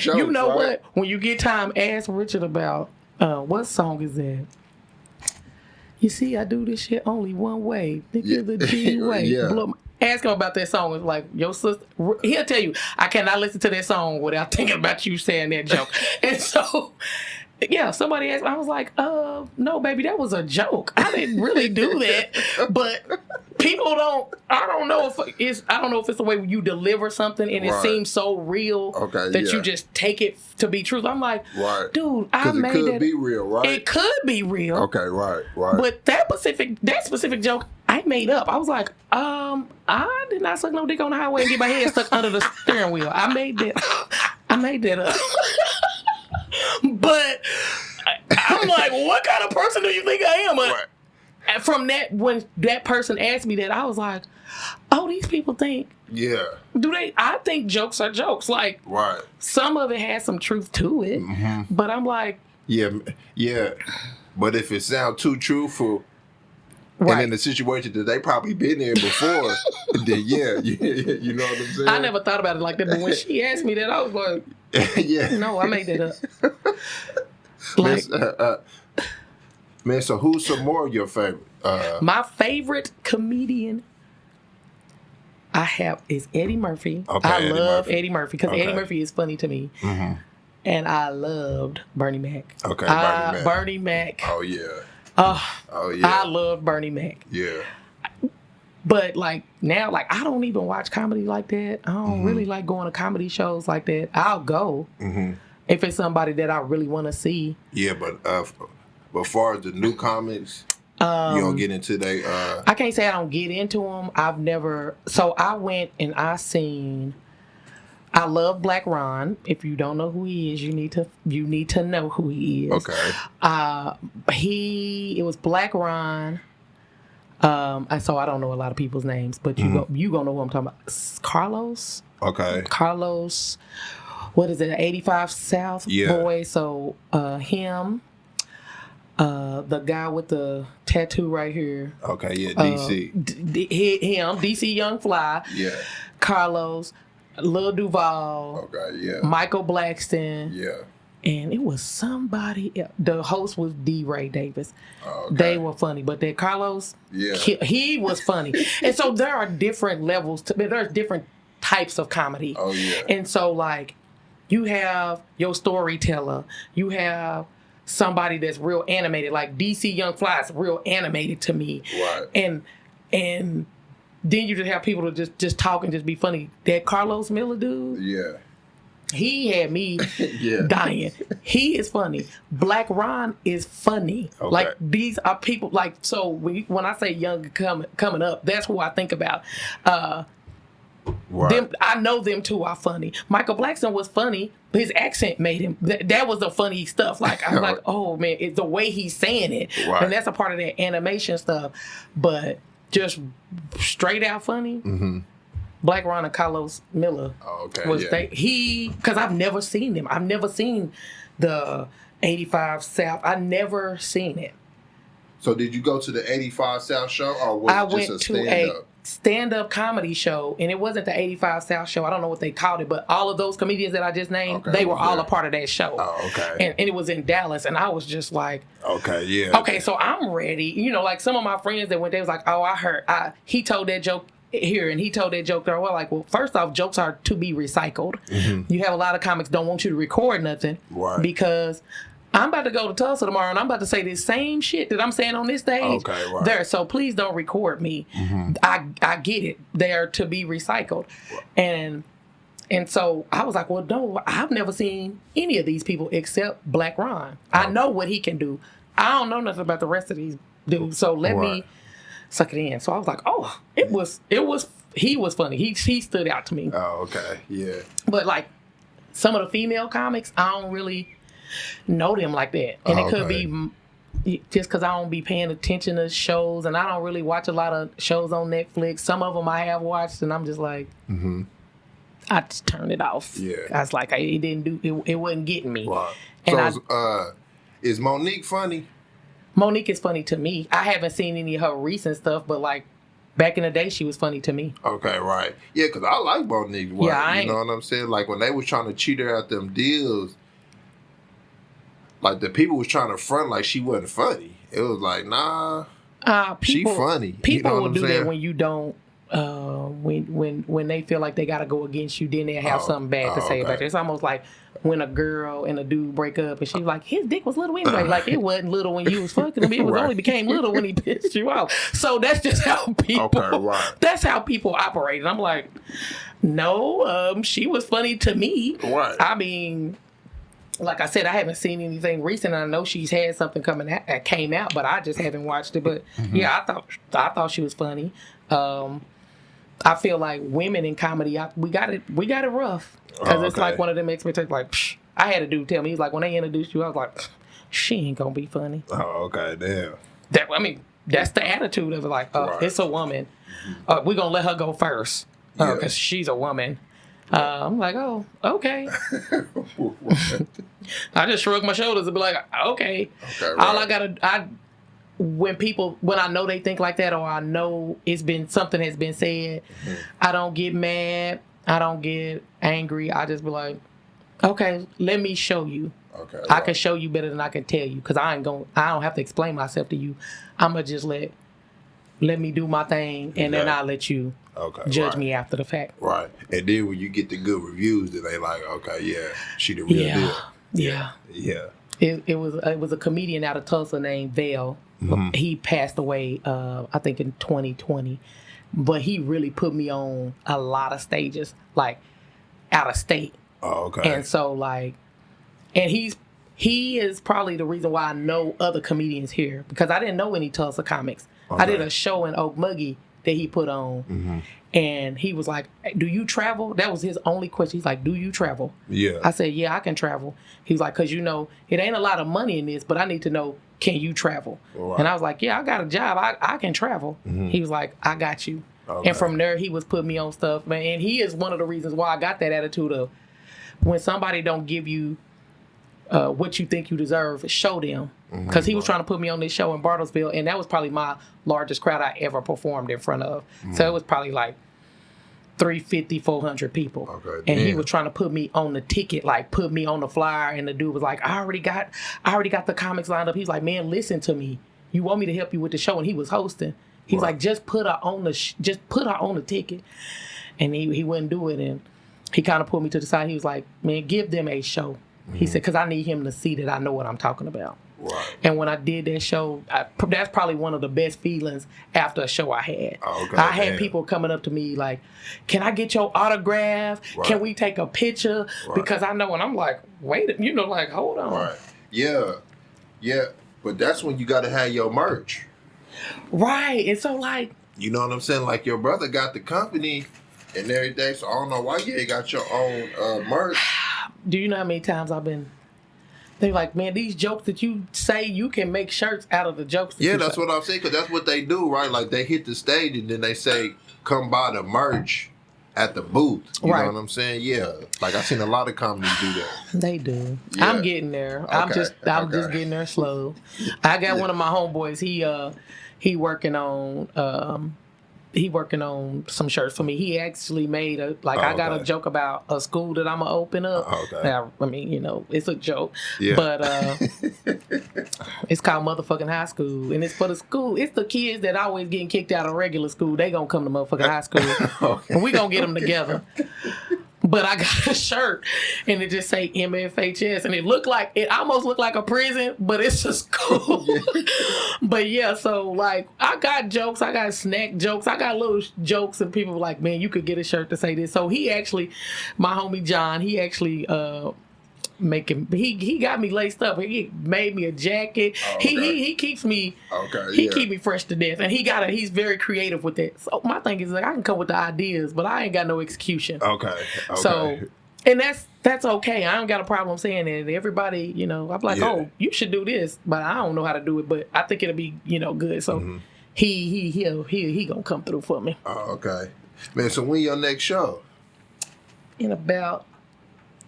You know what? When you get time, ask Richard about what song is that? You see, I do this shit only one way. Nigga, the G way. Ask him about that song. It's like, your sister, he'll tell you, I cannot listen to that song without thinking about you saying that joke. And so, yeah, somebody asked me, I was like, no, baby, that was a joke. I didn't really do that. But people I don't know if it's the way you deliver something and it seems so real that you just take it to be true. I'm like, dude, I made that. It could be real, right? It could be real. Okay, right. But that specific joke, I made up. I was like, I did not suck no dick on the highway and get my head stuck under the steering wheel. I made that up. But I'm like, what kind of person do you think I am? And from that, when that person asked me that, I was like, oh, these people think. Yeah. Do they? I think jokes are jokes. Like, some of it has some truth to it. Mm-hmm. But I'm like. Yeah. But if it sounds too truthful, and in the situation that they probably been in before, then you know what I'm saying? I never thought about it like that. But when she asked me that, I was like, no, I made that up. Like, man, so who's some more of your favorite? My favorite comedian I have is Eddie Murphy. Okay, I love Eddie Murphy because Eddie Murphy is funny to me. Mm-hmm. And I loved Bernie Mac. Okay, Bernie Mac. Oh, yeah. Oh, yeah. I love Bernie Mac. Yeah. But, like, now, like, I don't even watch comedy like that. I don't really like going to comedy shows like that. I'll go if it's somebody that I really want to see. Yeah, but far as the new comics, you don't get into they. I can't say I don't get into them. I've never. So I went and I love Black Ron. If you don't know who he is, you need to know who he is. Okay. It was Black Ron. So I don't know a lot of people's names, but you gonna know who I'm talking about. Carlos. Okay. Carlos. What is it? 85 South boy. So him. The guy with the tattoo right here. Okay, yeah, DC. Him, DC Young Fly. Yeah. Carlos, Lil Duval. Okay, yeah. Michael Blackston. Yeah. And it was somebody else. The host was D. Ray Davis. Okay. They were funny, but that Carlos, he was funny. And so there are different levels. There's different types of comedy. Oh, yeah. And so, like, you have your storyteller. You have somebody that's real animated, like DC Young Fly is real animated to me. Right. And then you just have people to just talk and just be funny. That Carlos Miller dude. Yeah. He had me dying. He is funny. Black Ron is funny. Okay. Like, these are people, like, so when I say young coming up, that's who I think about. Them, I know them two are funny. Michael Blackson was funny, but his accent made him. That was the funny stuff. Like, I'm like, oh man, it's the way he's saying it, and that's a part of that animation stuff. But just straight out funny. Mm-hmm. Black Ron and Carlos Miller. Oh, okay. Was because I've never seen them. I've never seen the 85 South. I never seen it. So did you go to the 85 South show, or was it just a stand-up? stand-up comedy show, and it wasn't the 85 South show. I don't know what they called it, but all of those comedians that I just named, they were all a part of that show. Oh, okay. And it was in Dallas, and I was just like, okay, yeah. Okay, so I'm ready. You know, like some of my friends that went, they was like, oh, I heard, he told that joke here, and he told that joke there. Well, like, well, first off, jokes are to be recycled. Mm-hmm. You have a lot of comics don't want you to record nothing because I'm about to go to Tulsa tomorrow, and I'm about to say this same shit that I'm saying on this stage there. So please don't record me. Mm-hmm. I get it. They're to be recycled. And so I was like, well, no, I've never seen any of these people except Black Ron. I know what he can do. I don't know nothing about the rest of these dudes. So let me suck it in. So I was like, oh, he was funny. He stood out to me. Oh, okay. Yeah. But like some of the female comics, I don't really know them like that, and it could be just because I don't be paying attention to shows, and I don't really watch a lot of shows on Netflix. Some of them I have watched, and I'm just like, I just turned it off. Yeah, I was like, it didn't do it wasn't getting me. Wow. And so is Monique funny? Monique is funny to me. I haven't seen any of her recent stuff, but like back in the day, she was funny to me. Okay, right. Yeah, because I like Monique. You know what I'm saying? Like when they was trying to cheat her out them deals. Like the people was trying to front like she wasn't funny. It was like, nah, she funny. People you know will do that when you don't. When they feel like they gotta go against you, then they have something bad to say about you. It's almost like when a girl and a dude break up, and she's like, his dick was little anyway. Like it wasn't little when you was fucking him. It was only became little when he pissed you off. So that's just how people. That's how people operate. And I'm like, no, she was funny to me. Right. I mean. Like I said, I haven't seen anything recent. I know she's had something came out, but I just haven't watched it. But yeah, I thought she was funny. I feel like women in comedy, we got it rough because it's like one of them expectations. Like I had a dude tell me, he's like, when they introduced you, I was like, she ain't gonna be funny. Oh, okay, damn. That's the attitude of it. Like, it's a woman. We're gonna let her go first because she's a woman. I'm like, oh, okay. I just shrug my shoulders and be like, okay. Right. All when I know they think like that, or I know something has been said, I don't get mad. I don't get angry. I just be like, okay, let me show you. Okay. I can show you better than I can tell you, because I don't have to explain myself to you. I'm gonna just let me do my thing, and then I'll let you judge me after the fact. Right. And then when you get the good reviews, then they like, okay, yeah, she the real deal. Yeah. Yeah. It was a comedian out of Tulsa named Vale. Mm-hmm. He passed away, I think in 2020. But he really put me on a lot of stages, like out of state. Oh, okay. And so and he is probably the reason why I know other comedians here, because I didn't know any Tulsa comics. Okay. I did a show in Okmulgee that he put on, and he was like, do you travel? That was his only question. He's like, do you travel? Yeah. I said, yeah, I can travel. He's like, because it ain't a lot of money in this, but I need to know, can you travel? Right. And I was like, yeah, I got a job. I can travel. Mm-hmm. He was like, I got you. Okay. And from there, he was putting me on stuff, man. And he is one of the reasons why I got that attitude of, when somebody don't give you what you think you deserve, show them. Because he was trying to put me on this show in Bartlesville, and that was probably my largest crowd I ever performed in front of. So it was probably like 350, 400 people. Okay, and he was trying to put me on the ticket, like put me on the flyer, and the dude was like, I already got the comics lined up. He's like, man, listen to me. You want me to help you with the show? And he was hosting. He's like, just put her on the ticket. And he wouldn't do it, and he kind of pulled me to the side. He was like, man, give them a show. He said, because I need him to see that I know what I'm talking about. Right. And when I did that show, that's probably one of the best feelings after a show I had. Okay, I had people coming up to me like, can I get your autograph? Right. Can we take a picture? Right. Because I know, and I'm like, wait, like, hold on. Right. Yeah. Yeah. But that's when you got to have your merch. Right. And so, like, you know what I'm saying? Like, your brother got the company and everything, so I don't know why you ain't got your own merch. Do you know how many times they're like, man, these jokes that you say, you can make shirts out of the jokes that you that's say. What I'm saying, because that's what they do, right? Like, they hit the stage and then they say, come buy the merch at the booth. You know what I'm saying? Yeah. Like, I've seen a lot of comedies do that. They do. Yeah. I'm getting there. Okay. I'm just getting there slow. I got one of my homeboys, he working on he working on some shirts for me. He actually made I got a joke about a school that I'm gonna open up. Now, I mean, it's a joke, but it's called motherfucking high school, and it's for the school. It's the kids that always getting kicked out of regular school. They gonna come to motherfucking high school, and we gonna get them together. But I got a shirt, and it just say MFHS, and it almost looked like a prison, but it's a school. But yeah, so like I got jokes, I got snack jokes, I got little jokes, and people were like, man, you could get a shirt to say this. So he actually, my homie John, he actually he got me laced up. He made me a jacket. He keeps me keep me fresh to death, and he's very creative with it. So my thing is like I can come with the ideas, but I ain't got no execution. So and that's okay. I don't got a problem saying it. Everybody, I'm like, oh, you should do this, but I don't know how to do it, but I think it'll be good. So he gonna come through for me. Man, so when your next show? In about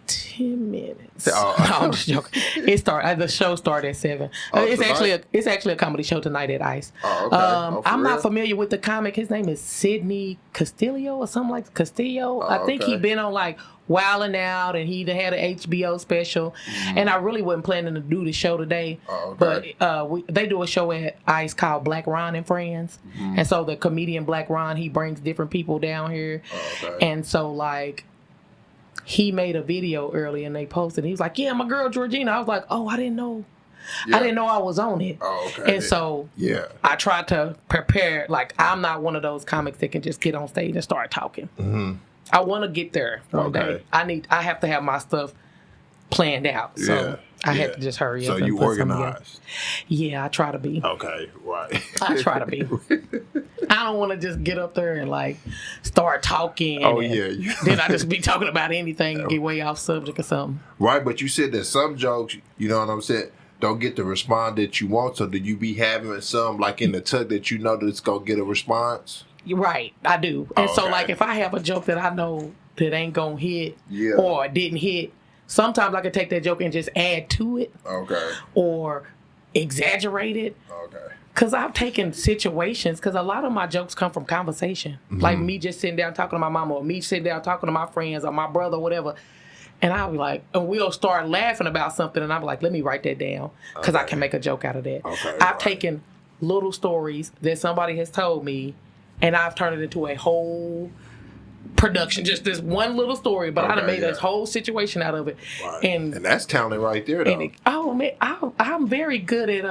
10 minutes. I'm just joking. The show started at 7. It's actually a comedy show tonight at ICE. I'm not familiar with the comic. His name is Sidney Castillo or something like Castillo. I think he been on like Wildin' Out, and he had an HBO special. And I really wasn't planning to do the show today, but they do a show at ICE called Black Ron and Friends, and so the comedian Black Ron, he brings different people down here, and so like. He made a video early and they posted. He was like, "Yeah, my girl Georgina." I was like, "Oh, I didn't know. I didn't know I was on it." And so I tried to prepare. Like I'm not one of those comics that can just get on stage and start talking. I want to get there one day. I have to have my stuff planned out. So I had to just hurry up. So you organized? Yeah, I try to be. Okay, right. I try to be. I don't want to just get up there and like start talking. Then I just be talking about anything and get way off subject or something. Right, but you said that some jokes, you know what I'm saying, don't get the response that you want. So do you be having some like in the tuck that you know that it's gonna get a response? Right, I do. And so like if I have a joke that I know that ain't gonna hit or didn't hit, sometimes I can take that joke and just add to it. Or exaggerate it. Because I've taken situations, because a lot of my jokes come from conversation. Like me just sitting down talking to my mama, or me sitting down talking to my friends, or my brother, or whatever. And I'll be like, and we'll start laughing about something, and I'll be like, let me write that down, because I can make a joke out of that. I've taken little stories that somebody has told me, and I've turned it into a whole production, just this one little story, but I done made this whole situation out of it. And that's talent right there, though. Man, I'm very good at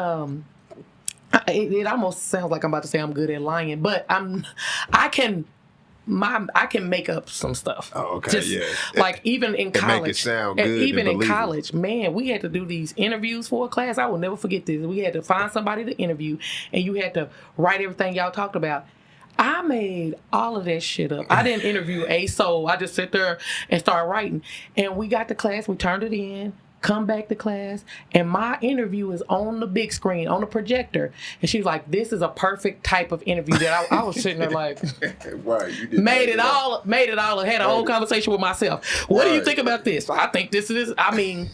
it almost sounds like I'm about to say I'm good at lying, but I can make up some stuff. Like even in college, make it sound good. College, man, we had to do these interviews for a class. I will never forget this. We had to find somebody to interview, and you had to write everything y'all talked about. I made all of that shit up. I didn't interview a soul. I just sit there and start writing. And we got to class. We turned it in. Come back to class, and my interview is on the big screen, on the projector. And she's like, "This is a perfect type of interview." That I was sitting there like, you did made it all. Had a whole conversation with myself. What do you think about this? I think this is. I mean,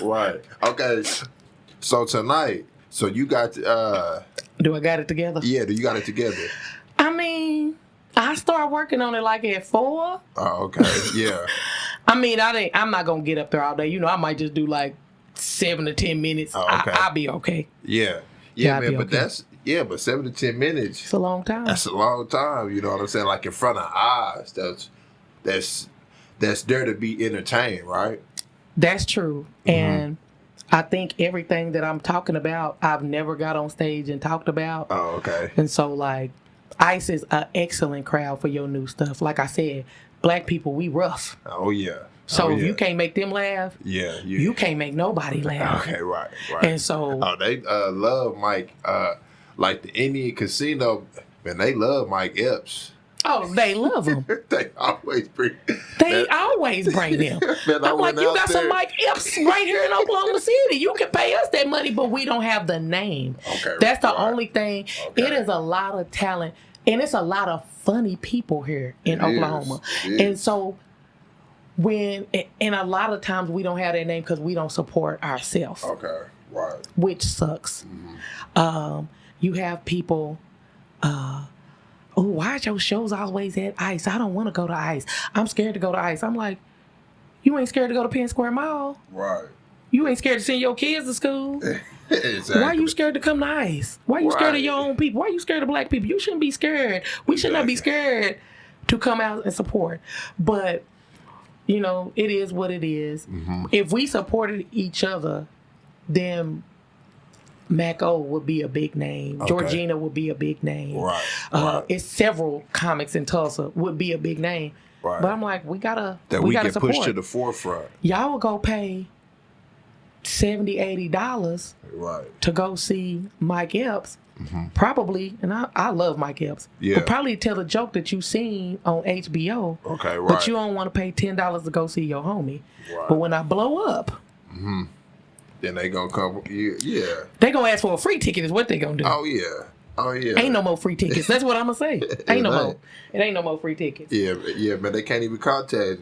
right. Okay. So tonight, you got. Do I got it together? Yeah. Do you got it together? I mean, I start working on it like at 4. Oh, okay. Yeah. I mean, I'm not gonna get up there all day. I might just do like 7 to 10 minutes. I'll be okay. Yeah, man. But but 7 to 10 minutes. It's a long time. That's a long time. You know what I'm saying? Like in front of eyes. That's there to be entertained, right? That's true. And I think everything that I'm talking about, I've never got on stage and talked about. Oh, okay. And so like, ICE is an excellent crowd for your new stuff. Like I said, Black people, we rough. Oh, yeah. So if you can't make them laugh, you can't make nobody laugh. Okay, right. And so... they love Mike. Like the Indian Casino, man, they love Mike Epps. Oh, they love him. They always bring them. Man, I'm like, you got some Mike Epps right here in Oklahoma City. You can pay us that money, but we don't have the name. Okay, that's the only thing. Okay. It is a lot of talent, and it's a lot of funny people here in Oklahoma. And so and a lot of times we don't have that name because we don't support ourselves. Okay, right. Which sucks. You have people oh, why are your shows always at ICE? I don't want to go to ICE. I'm scared to go to ICE. I'm like, you ain't scared to go to Penn Square Mall. Right. You ain't scared to send your kids to school. Exactly. Why are you scared to come to ICE? Why are you scared of your own people? Why are you scared of black people? You shouldn't be scared. We should not be scared to come out and support. But, you know, it is what it is. Mm-hmm. If we supported each other, then Mac-O would be a big name. Okay. Georgina would be a big name. Right. It's several comics in Tulsa would be a big name. Right. But I'm like, we gotta get support. pushed to the forefront. Y'all would go pay $70, $80 to go see Mike Epps. Mm-hmm. Probably, and I love Mike Epps. Yeah. But probably tell a joke that you seen on HBO. Okay, right. But you don't want to pay $10 to go see your homie. Right. But when I blow up, mm-hmm. then they gonna come. Yeah. They gonna ask for a free ticket. Is what they gonna do. Oh yeah. Oh yeah. Ain't no more free tickets. That's what I'm gonna say. Ain't no more. It ain't no more free tickets. Yeah, man. They can't even contact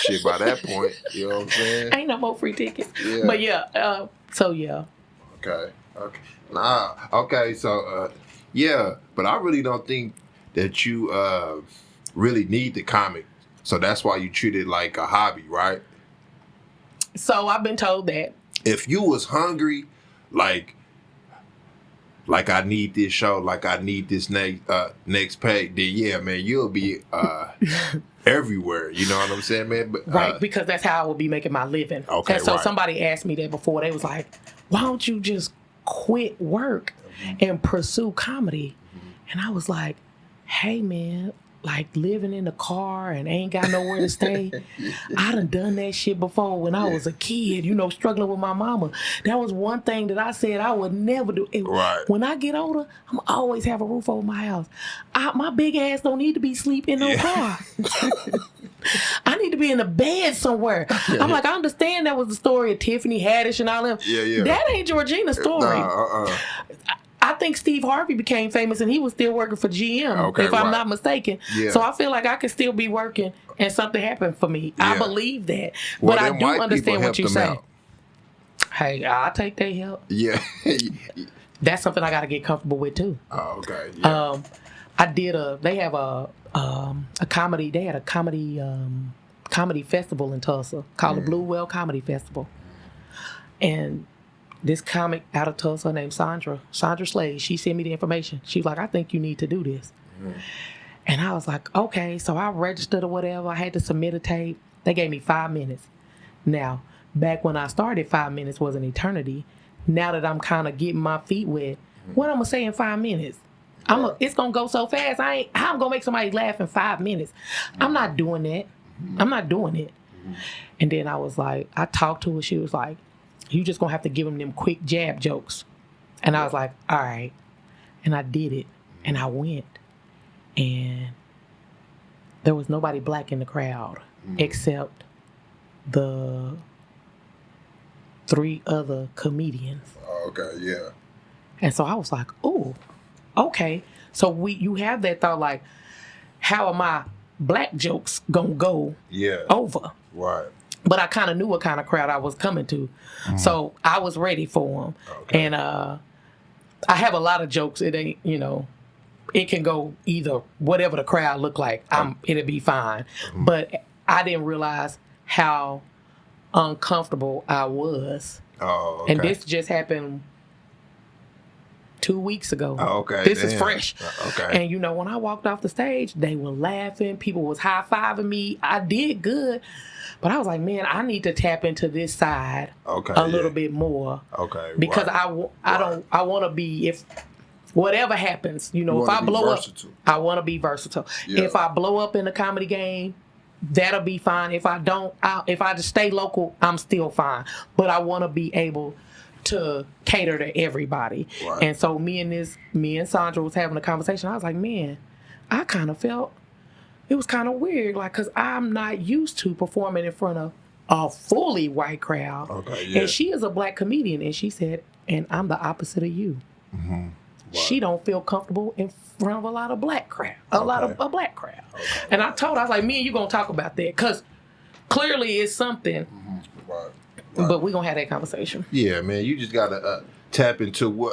shit by that point. You know what I'm saying? Ain't no more free tickets. Yeah. But yeah. So yeah. Okay. Nah. Okay. So yeah. But I really don't think that you really need the comic. So that's why you treat it like a hobby, right? So I've been told that. If you was hungry, like I need this show, like I need this next pay, then yeah, man, you'll be everywhere. You know what I'm saying, man? But, right, because that's how I would be making my living. Okay, and so somebody asked me that before. They was like, why don't you just quit work and pursue comedy? And I was like, hey, man, like living in the car and ain't got nowhere to stay. I done that shit before when I was a kid, you know, struggling with my mama. That was one thing that I said I would never do. When I get older, I'm always have a roof over my house. My big ass don't need to be sleeping in no car. I need to be in a bed somewhere. I'm like, I understand that was the story of Tiffany Haddish and all them. Yeah. That ain't Georgina's story. I think Steve Harvey became famous and he was still working for GM, if I'm not mistaken. Yeah. So I feel like I could still be working and something happened for me. Yeah. I believe that. Well, but I do understand what you say. Hey, I'll take their help. Yeah. That's something I got to get comfortable with too. Oh, okay. Yeah. They have a comedy, they had a comedy festival in Tulsa called the Blue Whale Comedy Festival. And this comic out of Tulsa named Sandra Slade, she sent me the information. She was like, I think you need to do this. Mm-hmm. And I was like, okay. So I registered or whatever. I had to submit a tape. They gave me 5 minutes. Now, back when I started, 5 minutes was an eternity. Now that I'm kind of getting my feet wet, what I'm going to say in 5 minutes? It's going to go so fast. How I'm going to make somebody laugh in 5 minutes? I'm not doing that. I'm not doing it. And then I was like, I talked to her. She was like, you just gonna have to give them quick jab jokes. And I was like, all right. And I did it. And I went. And there was nobody black in the crowd except the 3 other comedians. Okay, yeah. And so I was like, oh, okay. So you have that thought like, how are my black jokes gonna go over? Right. But I kind of knew what kind of crowd I was coming to. So I was ready for them. Okay. And I have a lot of jokes. It ain't, you know, it can go either whatever the crowd look like. It'll be fine. But I didn't realize how uncomfortable I was. Oh, okay. And this just happened 2 weeks ago. Oh, okay. This is fresh. Okay. And you know, when I walked off the stage, they were laughing. People was high-fiving me. I did good. But I was like, man, I need to tap into this side a little bit more. Okay. Because I want to be, if whatever happens, you know, if I blow up, I want to be versatile. Yeah. If I blow up in the comedy game, that'll be fine. If I don't, if I just stay local, I'm still fine. But I want to be able to cater to everybody. Right. And so me and Sandra was having a conversation. I was like, man, I kind of felt it was kind of weird, like, because I'm not used to performing in front of a fully white crowd. Okay, yeah. And she is a black comedian, and she said, and I'm the opposite of you. Mm-hmm. Wow. She don't feel comfortable in front of a lot of black crowd, a black crowd. Okay. And I told her, I was like, me and you gonna talk about that, because clearly it's something. Mm-hmm. Right. But we're gonna have that conversation. Yeah, man, you just gotta tap into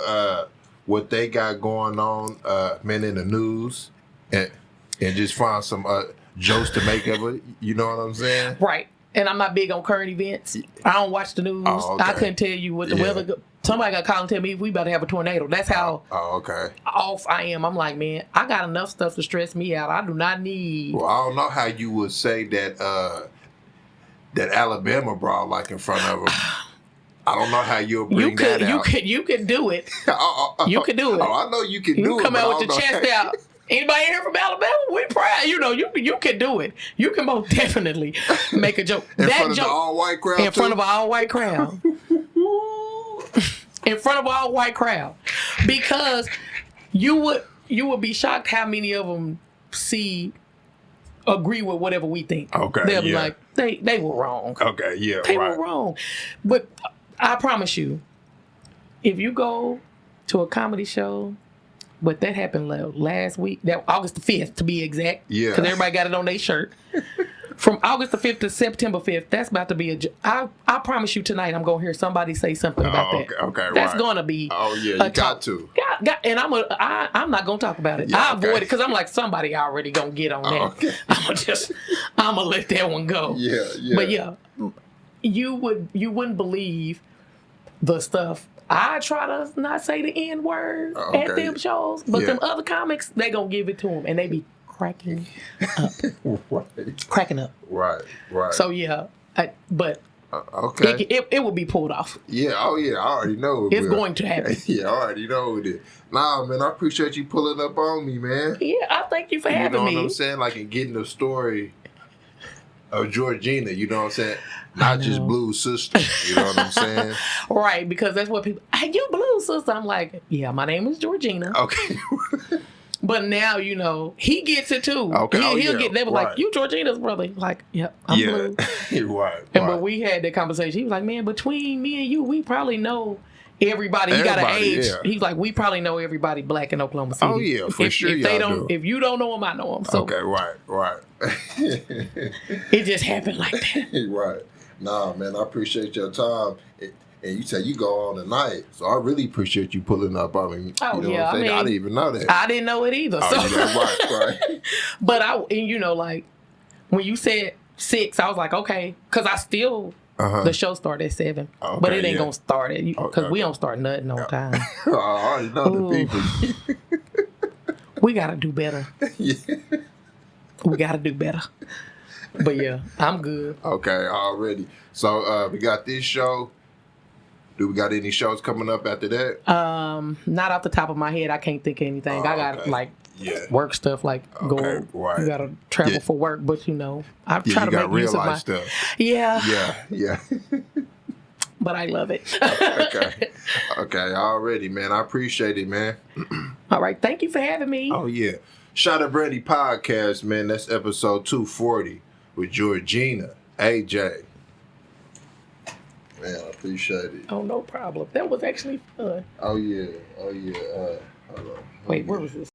what they got going on, man, in the news, and just find some jokes to make of it. You know what I'm saying? Right. And I'm not big on current events. I don't watch the news. Oh, okay. I couldn't tell you what the weather. Somebody got to call and tell me we about to have a tornado. That's how off I am. I'm like, man, I got enough stuff to stress me out. I do not need. Well, I don't know how you would say that that Alabama brawl like in front of them. I don't know how you'll bring that out. You can do it. You can do it. Oh, I know you can do it. You come out with your chest out. Anybody here from Alabama? We proud. You know, you can do it. You can most definitely make a joke. In front of the all-white crowd? In front of an all-white crowd. In front of an all-white crowd. Because you would be shocked how many of them agree with whatever we think. Okay, they'll be like, they were wrong. Okay, yeah, they were wrong. But I promise you, if you go to a comedy show, but that happened last week, that August the 5th to be exact. Yeah. Because everybody got it on their shirt. From August the 5th to September 5th, that's about to be I promise you tonight I'm going to hear somebody say something about that. Okay, that's going to be you got to. And I'm not going to talk about it. Yeah, I avoid it because I'm like, somebody already going to get on that. Okay. I'm going to let that one go. Yeah. But yeah, you wouldn't believe the stuff. I try to not say the N word at them shows, but them other comics, they gonna give it to them, and they be cracking up. Cracking up. Right. So yeah, but okay, it will be pulled off. Yeah. Oh yeah, I already know it's going to happen. Yeah, I already know it is. Nah, man, I appreciate you pulling up on me, man. Yeah, I thank you for having me. You know what I'm saying? Like, in getting the story of Georgina, you know what I'm saying? Not just Blues sister, you know what I'm saying? Right, because that's what people, hey, you Blues sister. I'm like, yeah, my name is Georgina. Okay. But now, you know, he gets it too. Okay. He'll get, they were like, you Georgina's brother. Like, yep, I'm Blue. Right. But we had that conversation. He was like, man, between me and you, we probably know everybody. He got an age. Yeah. He's like, we probably know everybody black in Oklahoma City. Oh yeah, for sure. If you don't know him, I know him. So okay, right. It just happened like that. Right. Nah, man, I appreciate your time. And you say you go on tonight, so I really appreciate you pulling up. I mean, I didn't even know that. I didn't know it either. Right. But like when you said 6, I was like, okay, because I still. The show started at 7, but it ain't gonna start at because we don't start nothing on time. I already know the people. We gotta do better. Yeah. We gotta do better. But yeah, I'm good. Okay, already. So we got this show. Do we got any shows coming up after that? Not off the top of my head. I can't think of anything. I got work stuff like go. Right. You gotta travel for work, but you know, I try to make use of my stuff. Yeah. But I love it. Okay, already, man. I appreciate it, man. All right, thank you for having me. Oh yeah, Shout Out Brandy podcast, man. That's episode 240 with Georgina Adjaye. Man, I appreciate it. Oh, no problem. That was actually fun. Oh yeah. Hold on. Wait, where was this?